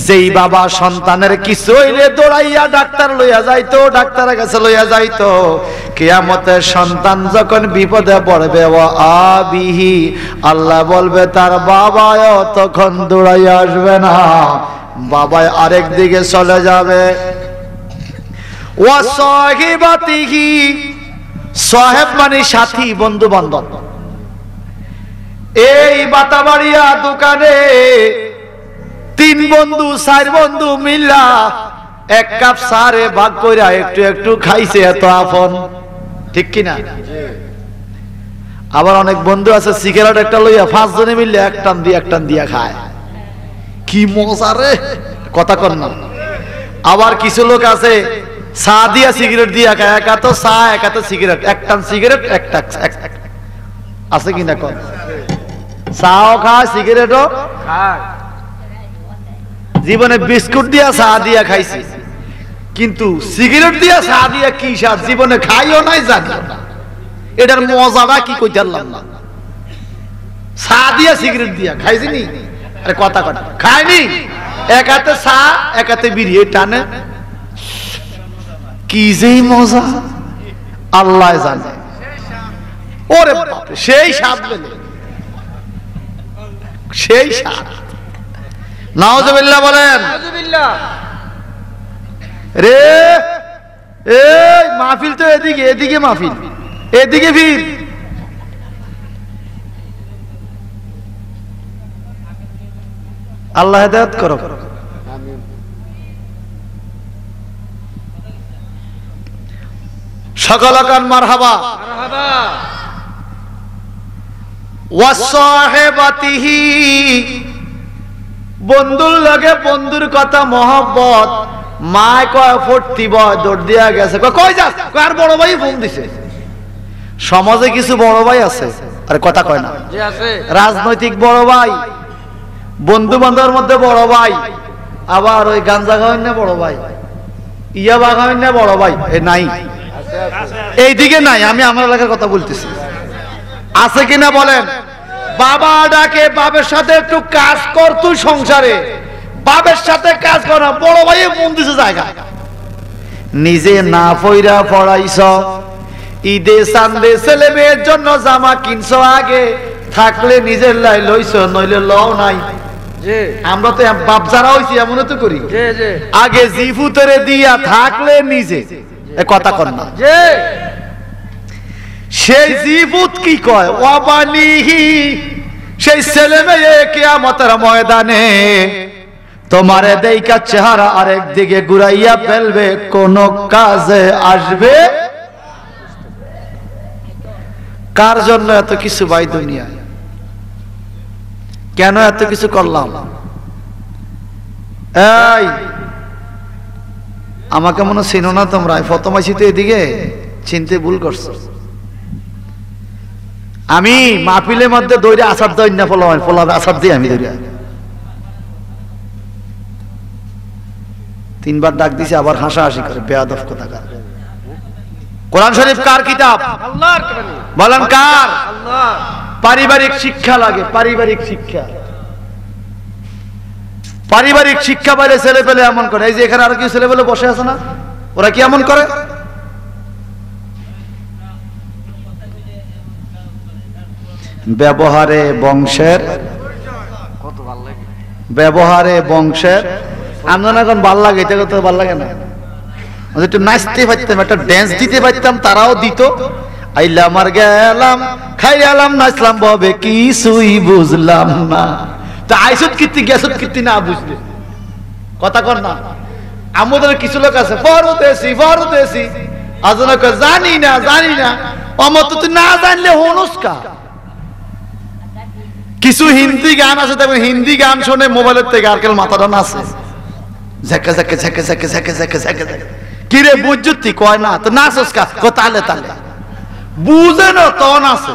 যেই বাবা সন্তানের কিছু হইলে দৌড়াইয়া ডাক্তার লইয়া যাইতো, ডাক্তারের কাছে লইয়া যাইতো, কিয়ামতে সন্তান যখন বিপদে পড়বে ওয়া আবিহি, আল্লাহ বলবে তার বাবাও তখন দৌড়াইয়া আসবে না, বাবাই আরেক দিকে চলে যাবে। ওয়া সাহিবাতিহি, সাহেব মানে সাথী, বন্ধু বান্ধব। এই বাতাবাড়িয়া দোকানে 3 বন্ধু 4 বন্ধু মিল্লা এক কাপ সারে ভাগ কইরা একটু একটু খাইছে, এত আপন, ঠিক কিনা? আবার অনেক বন্ধু আছে সিগারেট একটা লইয়া 5 জনে মিললে এক টান দিয়া খায়, কি মজা রে, কথা কর না। আবার কিছু লোক আছে চা দিয়া সিগারেট দিয়া খায়, একা তো চা একা তো সিগারেট, এক টান সিগারেট একটা আছে কিনা কর? চাও খায় সিগারেটও খায়। জীবনে বিস্কুট দিয়া চা দিয়া খাইছি, কিন্তু সিগারেট দিয়া চা দিয়া কি স্বাদ জীবনে খাইও নাই, জানিও না। এটার মজাটা কি কইতে পারলাম না। চা দিয়া সিগারেট দিয়া খাইছি নি? আরে কথা কথা খাইনি, একাতে চা একাতে বিড়ি টানে, কি যে মজা আল্লাহ জানে। ওরে বাপরে, সেই স্বাদ পেলে, সেই স্বাদ। নাউজুবিল্লাহ বলেন। রে এই মাহফিল তো এদিকে, এদিকে মাহফিল, এদিকে ভিড়। আল্লাহ হেদায়েত করো। সকল কান মারহাবা। ওয়াসাহিবাতিহি, বন্ধুর লগে বন্ধুর কথা মহব্বত। মায় কয় ফুটতি বয় দৌড় দিয়া গেছে, কই যাস? আর বড় ভাই ফোন দিছে। সমাজে কিছু বড় ভাই আছে, আরে কথা কয় না, রাজনৈতিক বড় ভাই, বন্ধু বান্ধবের মধ্যে বড় ভাই, আবার ওই গাঞ্জা খাওয়েন না বড় ভাই, ইয়াবা খাওয়েন না বড় ভাই, এ নাই, এইদিকে নাই। আমি আমার এলাকার কথা বলতেছি, আছে কিনা বলেন? বাবা ডাকে, বাবার সাথে একটু কাজ কর তুই সংসারে, বাবার সাথে কাজ কর না, বড় ভাই মন দিছে জায়গা। নিজে না পয়রা পড়াইছ, ঈদে চান্দে ছেলে মেয়ের জন্য জামা কিনছ, আগে থাকলে নিজের লাই লইছ, নইলে লও নাই। আমরা তো বাপ যারা হইছি এমন তো করি, আগে জিফুতরে দিয়া থাকলে নিজে, কথা কর না। সেই জিফুত কি কয়? ওয়াবানিহি, সেই ছেলে মেয়ে কিয়ামতের ময়দানে তোমারে দেইকা চেহারা আরেক দিকে ঘুরাইয়া ফেলবে, কোন কাজে আসবে। কার জন্য এত কিছু ভাই দুনিয়ায়? কেন এত কিছু করলাম? এই আমাকে মনে চিনো না তোমরা? প্রথম আইছি তো এদিকে, চিনতে ভুল করছো। আমি মাহফিলের মধ্যে দৌড়ে আসাদ দই না, ফলাবে আসাদ দিই আমি দৌড়ে। 3 বার ডাক দিছি, আবার হাসাহাসি করে, বেয়াদব কোথাকার। কোরআন শরীফ কার কিতাব? আল্লাহর। বলেন কার? আল্লাহ। পারিবারিক শিক্ষা লাগে, পারিবারিক শিক্ষা। পারিবারিক শিক্ষা পাইলে ছেলে পেলে এমন করে। এই যে এখানে আর কি ছেলে পেলে বসে আছে না, ওরা কি এমন করে? ব্যবহারে বংশের, কত ভালো লাগে ব্যবহারে বংশের। আমরা এখন ভাল লাগে, এটা তো ভাল লাগে না। একটু নাচতে পারতাম, একটা ড্যান্স দিতে পারতাম, তারাও দিত। আইলাম আর গেলাম, খাইলাম নাচলাম, ববে কিছুই বুঝলাম না। তা আইসুত কীর্তি গেসুত কীর্তি না বুঝলে, কথা কর না। আমাদের কিছু লোক আছে ফরদেশি ফরদেশি, আজনা কয় জানি না জানি না। অমত তুই না জানলে হনুস্কা। কিছু হিন্দি গান আছে, দেখবেন হিন্দি গান শোনে মোবাইলের থেকে, আর কেন মাথাটা নাচে, ঝেকে ঝেকে ঝেকে ঝেকে ঝেকে ঝেকে ঝেকে ঝেকে। কিরে বুঝতি? কয় না তো নাচস কা? তালে তালে বুঝে না তো নাচে।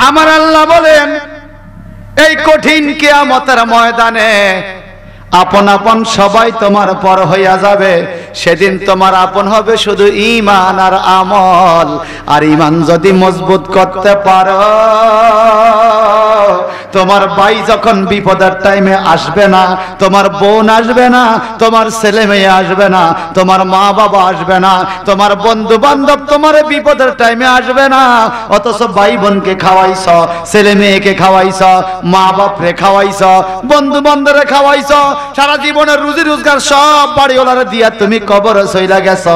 আমার আল্লাহ বলেন, এই কঠিন কিয়ামতের ময়দানে আপন আপন সবাই তোমার পর হইয়া যাবে। সেদিন তোমার আপন হবে শুধু ঈমান আর আমল। আর ঈমান যদি মজবুত করতে পারো, তোমার ভাই যখন বিপদের টাইমে আসবে না, তোমার বোন আসবে না, তোমার ছেলে মেয়ে আসবে না, তোমার মা বাবা আসবে না, তোমার বন্ধু বান্ধব তোমার বিপদের টাইমে আসবে না। অথচ ভাই বোনকে খাওয়াইছ, ছেলে মেয়েকে খাওয়াইছ, মা বাপরে খাওয়াইছ, বন্ধু বান্ধবরে খাওয়াইছ, সারা জীবনের রুজি রোজগার সব বাড়িওয়ালারে দিয়া তুমি কবরে চইলা গেছ।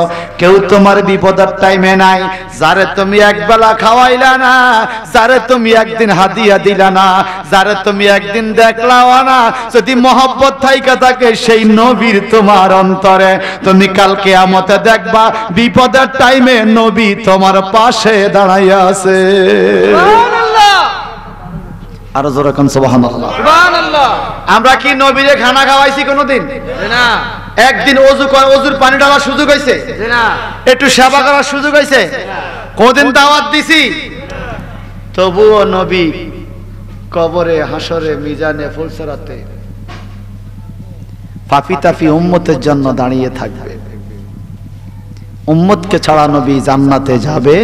কেউ তোমার বিপদের টাইমে নাই। যারে তুমি একবেলা খাওয়াইলা না, যারে তুমি একদিন হাদিয়া দিলা না, যারে তুমি একদিন দেখলাও না, যদি মহব্বত থাইকা থাকে সেই নবীর তোমার অন্তরে, তুমি কাল কিয়ামতে দেখবা বিপদের টাইমে নবী তোমার পাশে দাঁড়াইয়া আছে। সুবহানাল্লাহ। আরো জোরে কোন সুবহানাল্লাহ। সুবহানাল্লাহ। আমরা কি নবীরে খানা খাওয়াইছি কোনোদিন? না। একদিন অজুর পানি ঢালার সুযোগ হয়েছে? না। একটু সেবা করার সুযোগ হয়েছে? কোনদিন দাওয়াত দিছি? তবুও নবী কবরে, হাসরে, মিজানে, ফুলসরাতে পাপী তাপী উম্মতের জন্য দাঁড়িয়ে থাকবে। উম্মতকে ছাড়া নবী জান্নাতে যাবে।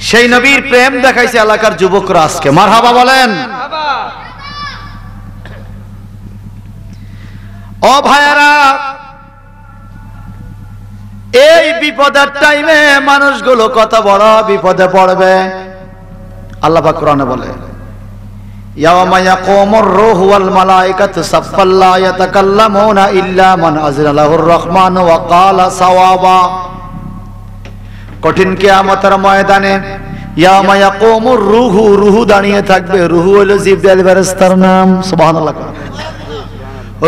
সেই নবীর প্রেম দেখাইছে এলাকার যুবকরা আজকে। মারহাবা বলেন। ও ভাইয়ারা, এই বিপদের টাইমে মানুষগুলো কত বড় বিপদে পড়বে। আল্লাহ পাক কোরআনে বলে, ইয়াওমা ইয়াকুমুর রূহু ওয়াল মালায়েকাতু সাফফান লা ইয়াতাকাল্লামুনা ইল্লা মান আযিনা লাহুর রহমানু ওয়া ক্বালা সাওয়াবা। কঠিন কিয়ামতের ময়দানে ইয়ামা ইয়াকুমুর রূহু, রূহু দাঁড়িয়ে থাকবে। রূহু হলো জিবরাইল ফেরেশতার নাম। সুবহানাল্লাহ।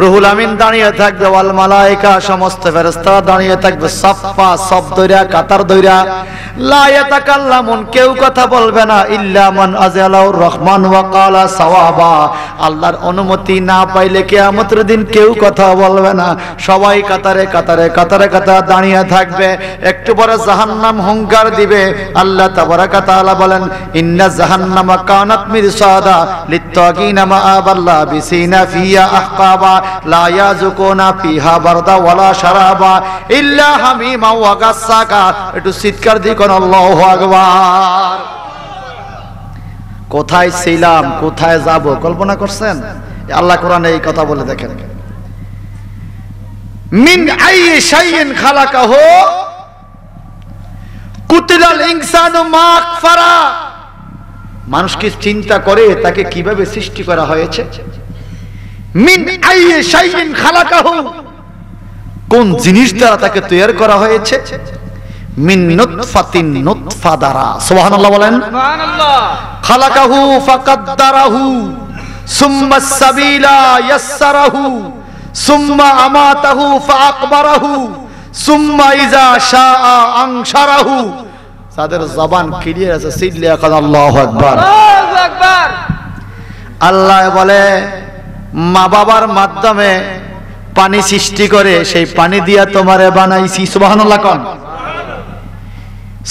রুহুল আমিন দাঁড়িয়ে থাকবে, ওয়াল মালায়েকা সমস্ত ফেরেশতারা দাঁড়িয়ে থাকবে, সাফা সব দইরা কাতার দইরা। লা ইয়াতাকাল্লামুন, কেউ কথা বলবে না, ইল্লা মান আযালাউর রহমান ওয়া ক্বালা সাওয়াবা, আল্লাহর অনুমতি না পাইলে কিয়ামতের দিন কেউ কথা বলবে না। সবাই কাতারে কাতারে কাতারে কাতারে দাঁড়িয়ে থাকবে। একটু পরে জাহান্নাম হুঙ্কার দিবে। আল্লাহ তাবারাকা তাআলা বলেন, ইন্না জাহান্নামা কানাত মিরসাদা লিত্তাগিনা মাআবাল্লা বিসিনা ফিয়া আহকাবা লা ইয়াযুকুনা ফিহা বারদা ওয়ালা শারাবা ইল্লা হামিমা ওয়া গাসসাকা। একটু চিৎকার দিয়ে কোন আল্লাহু আকবার। কোথায় ছিলাম, কোথায় যাব, কল্পনা করছেন? আল্লাহ কোরআনে এই কথা বলে দেখেন, মিন আইয়ি শাইইন খালাকাহু কুতিলাল ইনসানু মা আকফারা। মানুষ কি চিন্তা করে তাকে কিভাবে সৃষ্টি করা হয়েছে? মিন আইয়ি শাইইন খালাকাহু, কোন জিনিস দ্বারা তাকে তৈরি করা হয়েছে? মিন নুতফাতিন, নুতফা দ্বারা। সুবহানাল্লাহ বলেন। সুবহানাল্লাহ। খালাকাহু ফাকাদ্দারাহু সুম্মা সাবিলা ইয়াসসারাহু সুম্মা আমাতাহু ফাআকবারাহু সুম্মা ইযা শাআ আনশারাহু। তাদের জবান ক্লিয়ার আছে, সিল্লে এখন আল্লাহু আকবার। আল্লাহু আকবার। আল্লাহ বলে, মা বাবার মাধ্যমে পানি সৃষ্টি করে সেই পানি দিয়া তোমারে বানাইছি। সুবহানাল্লাহ কোন।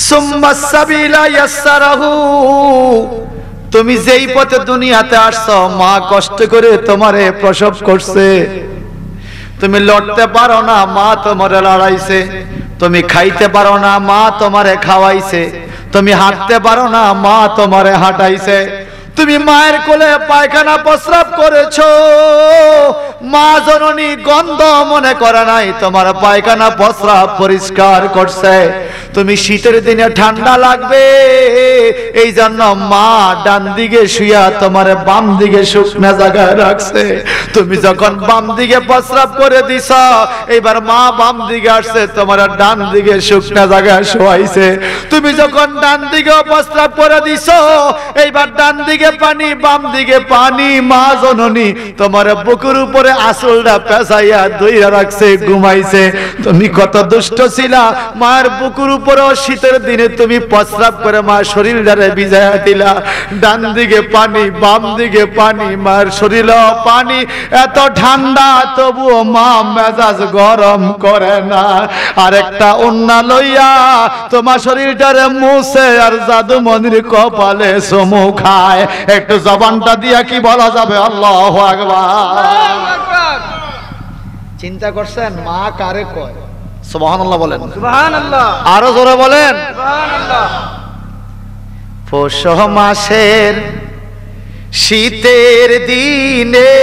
সুম্মা সাবিলা ইয়াসসারাহু, তুমি যেই পথে দুনিয়াতে আসছো মা কষ্ট করে তোমারে প্রসব করছে। তুমি লড়তে পারো না, মা তোমারে লড়াইছে। তুমি খাইতে পারো না, মা তোমারে খাওয়াইছে। তুমি হাঁটতে পারো না, মা তোমারে হাঁটাইছে। তুমি মায়ের কোলে পায়খানা প্রস্রাব করেছো, মা জননী গন্ধ মনে করে নাই, তোমার পায়খানা প্রস্রাব পরিষ্কার করছে। তুমি শীতের দিনে ঠান্ডা লাগবে, এই জন্য মা ডান দিকে শুয়া তোমার বাম দিকে শুকনা জায়গায় রাখছে। তুমি যখন বাম দিকে প্রস্রাব করে দিছ, এবার মা বাম দিকে আসছে, তোমার ডান দিকে শুকনা জায়গায় শোয়াইছে। তুমি যখন ডান দিকে প্রস্রাব করে দিছ, এইবার ডান দিকে পানি বাম দিকে পানি, মা জননী তোমার বুকের উপরে আসলটা পেঁচাইয়া দইরা রাখছে, ঘুমাইছে। তুমি কত দুষ্ট ছিলা, মায়ের বুকের উপরে শীতের দিনে তুমি প্রস্রাব করে মা শরীরটারে ভিজাইয়া দিলা। ডান দিকে পানি বাম দিকে পানি, মায়ের শরীরে পানি, এত ঠান্ডা তবুও মা মেজাজ গরম করে না। আরেকটা ওন্না লইয়া তোমার শরীরটারে মুছে আর জাদু মনির কপালে চুমু খায়। একটু জবানটা দিয়া কি বলা যাবে? আল্লাহু আকবার। চিন্তা করছেন মা কারে কয়? সুবহানাল্লাহ বলেন। সুবহানাল্লাহ। আরো জোরে বলেন। সুবহানাল্লাহ। পৌষ মাসের শীতের দিনে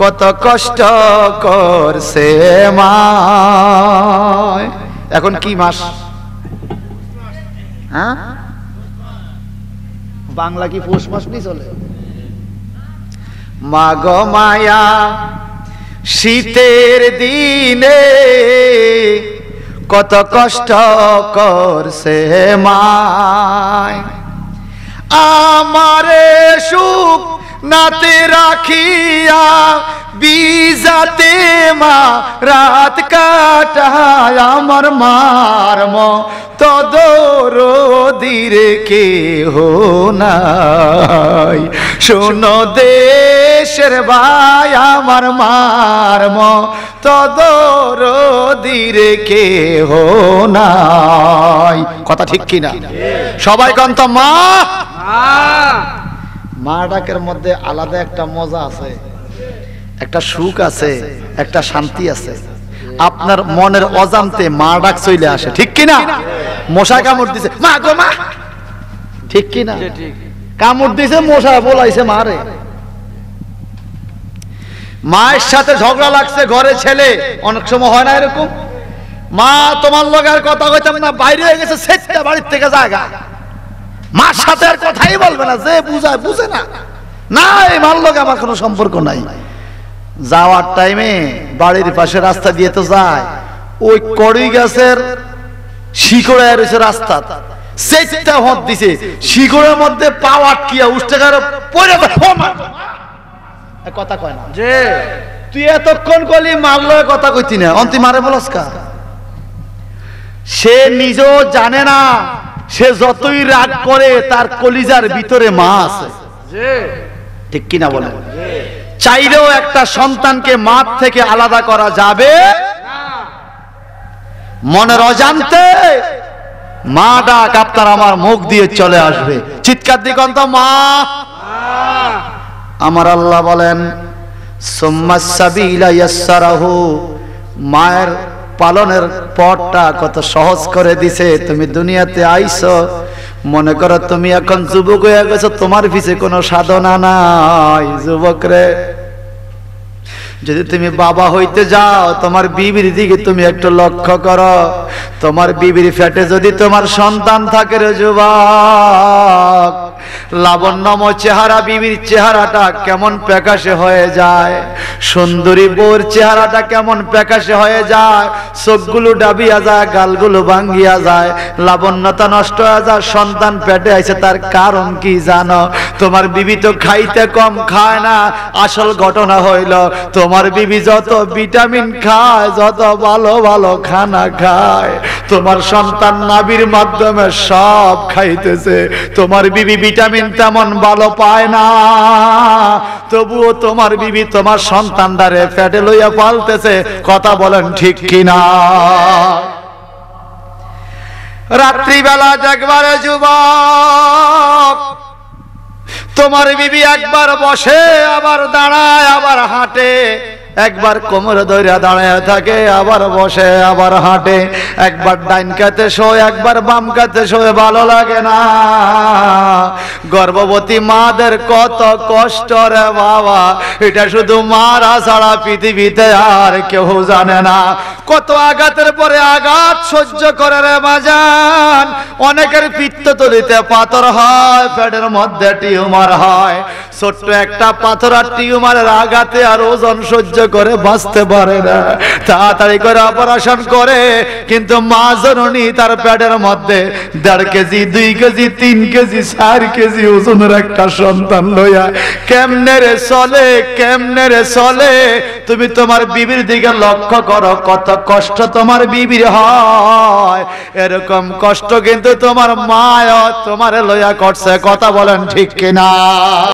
কত কষ্ট করছে মা। এখন কি মাস? হ্যাঁ, বাংলা কি পৌষ মাস নি চলে? মা গো মায়া শীতের দিনে কত কষ্ট করছে মায়। আমারে সুখ নাতে রাখিয়া বিজাতে মা রাত কাটায়। আমার মার তদরদির কেহ নাই। শোনো দেশের ভাই, আমার মার তদরদির কেহ নাই। কথা ঠিক কিনা? সবাই কন্ত মা। মা ডাকের মধ্যে আলাদা একটা মজা আছে, একটা সুখ আছে, একটা শান্তি আছে। আপনার মনের অজান্তে মা ডাক চলে আসে, ঠিক কিনা? মশা কামড় দিছে, মা গো মা, ঠিক কিনা? কামড় দিছে মশা, বলাইছে মারে। মায়ের সাথে ঝগড়া লাগছে ঘরে, ছেলে অনেক সময় হয় না এরকম, মা তোমার লগে আর কথা কইতাম না, বাইরে হয়ে গেছে, সেটা বাড়ির থেকে জায়গা। মার সাথে আর কথাই বলবে না, যে বুঝায় বুঝে না, না এই মার লগে আমার কোনো সম্পর্ক নাই। যাওয়ার টাইমে বাড়ির পাশে রাস্তা দিয়ে তো যায়, ওই কড়ি গাছের শিকড়ে রয়েছে রাস্তা, সেটা হত দিছে শিকড়ের মধ্যে পা আটকিয়া উষ্টেকার পড়ে কথা কয় না যে তুই এতক্ষণ কলি মারল কথা কইতি না অন্তি মারে বলস কা সে নিজেও জানে না সে যতই রাগ করে তার কলিজার ভিতরে মা আছে ঠিক কিনা বলে চাইলেও একটা সন্তানকে মা থেকে আলাদা করা যাবে মনের অজান্তে মা ডাক আপনার আমার মুখ দিয়ে চলে আসবে চিৎকার দিকন তো মা আমার আল্লাহ বলেন সুম্মাস সাবিলা ইয়াসসারাহু মায়ের পালনের পথটা কত সহজ করে দিছে তুমি দুনিয়াতে আইছো মনে করো তুমি এখন যুবক হয়ে গেছো তোমার পিছে কোনো সাধনা নাই যুবক রে যদি তুমি বাবা হইতে যাও তোমার বিবির দিকে তুমি একটু লক্ষ্য করো তোমার বিবির পেটে যদি তোমার সন্তান থাকে রে যুবক লাবণ্যময় চেহারা বিবির চেহারাটা কেমন প্রকাশে হয়ে যায় সুন্দরী বউর চেহারাটা কেমন প্রকাশে হয়ে যায় চোখগুলো ডাবিয়া যায় গালগুলো ভাঙ্গিয়া যায় লাবণ্যতা নষ্ট হয়ে যায় সন্তান পেটে আইছে তার কারণ কি জানো তোমার বিবি তো খাইতে কম খায় না আসল ঘটনা হইল তোমার বিবি যত ভিটামিন খায় যত ভালো ভালো খানা খায় তোমার সন্তান নাভির মাধ্যমে সব খাইতেছে তোমার বিবি ভিটামিন তেমন ভালো পায় না তবুও তোমার বিবি তোমার সন্তানদারে পেটে লইয়া পালতেছে কথা বলেন ঠিক কিনা রাত্রিবেলা দেখবারে যুবক তোমার বিবি একবার বসে আবার দাঁড়ায় আবার হাঁটে একবার কোমর ধরে দাঁড়ায় থাকে আবার বসে আবার হাঁটে একবার ডাইন কাতে শোয় একবার বাম কাতে শোয় ভালো লাগে না গর্ভবতী মাদের কত কষ্ট রে বাবা এটা শুধু মারা ছাড়া পৃথিবীতে আর কেউ জানে না কত আঘাতের পরে আঘাত সহ্য করে রে বাজান অনেকের পিত্তথলিতে পাথর হয় পেটের মধ্যে টিউমার হয় ছোট্ট একটা পাথর আর টিউমারের আঘাতে আর ওজন সহ্য করে বাঁচতে পারে না তাড়াতাড়ি করে অপারেশন করে কিন্তু মা জননী তার পেটের মধ্যে 1.5 কেজি 2 কেজি 3 কেজি 4 কেজি ওজনের একটা সন্তান লইয়া কেমনে রে চলে তুমি তোমার বিবির দিকে লক্ষ্য করো কত কষ্ট তোমার বিবির হয় এরকম কষ্ট কিন্তু তোমার মা তোমারে লইয়া করছে কথা বলেন ঠিক কিনা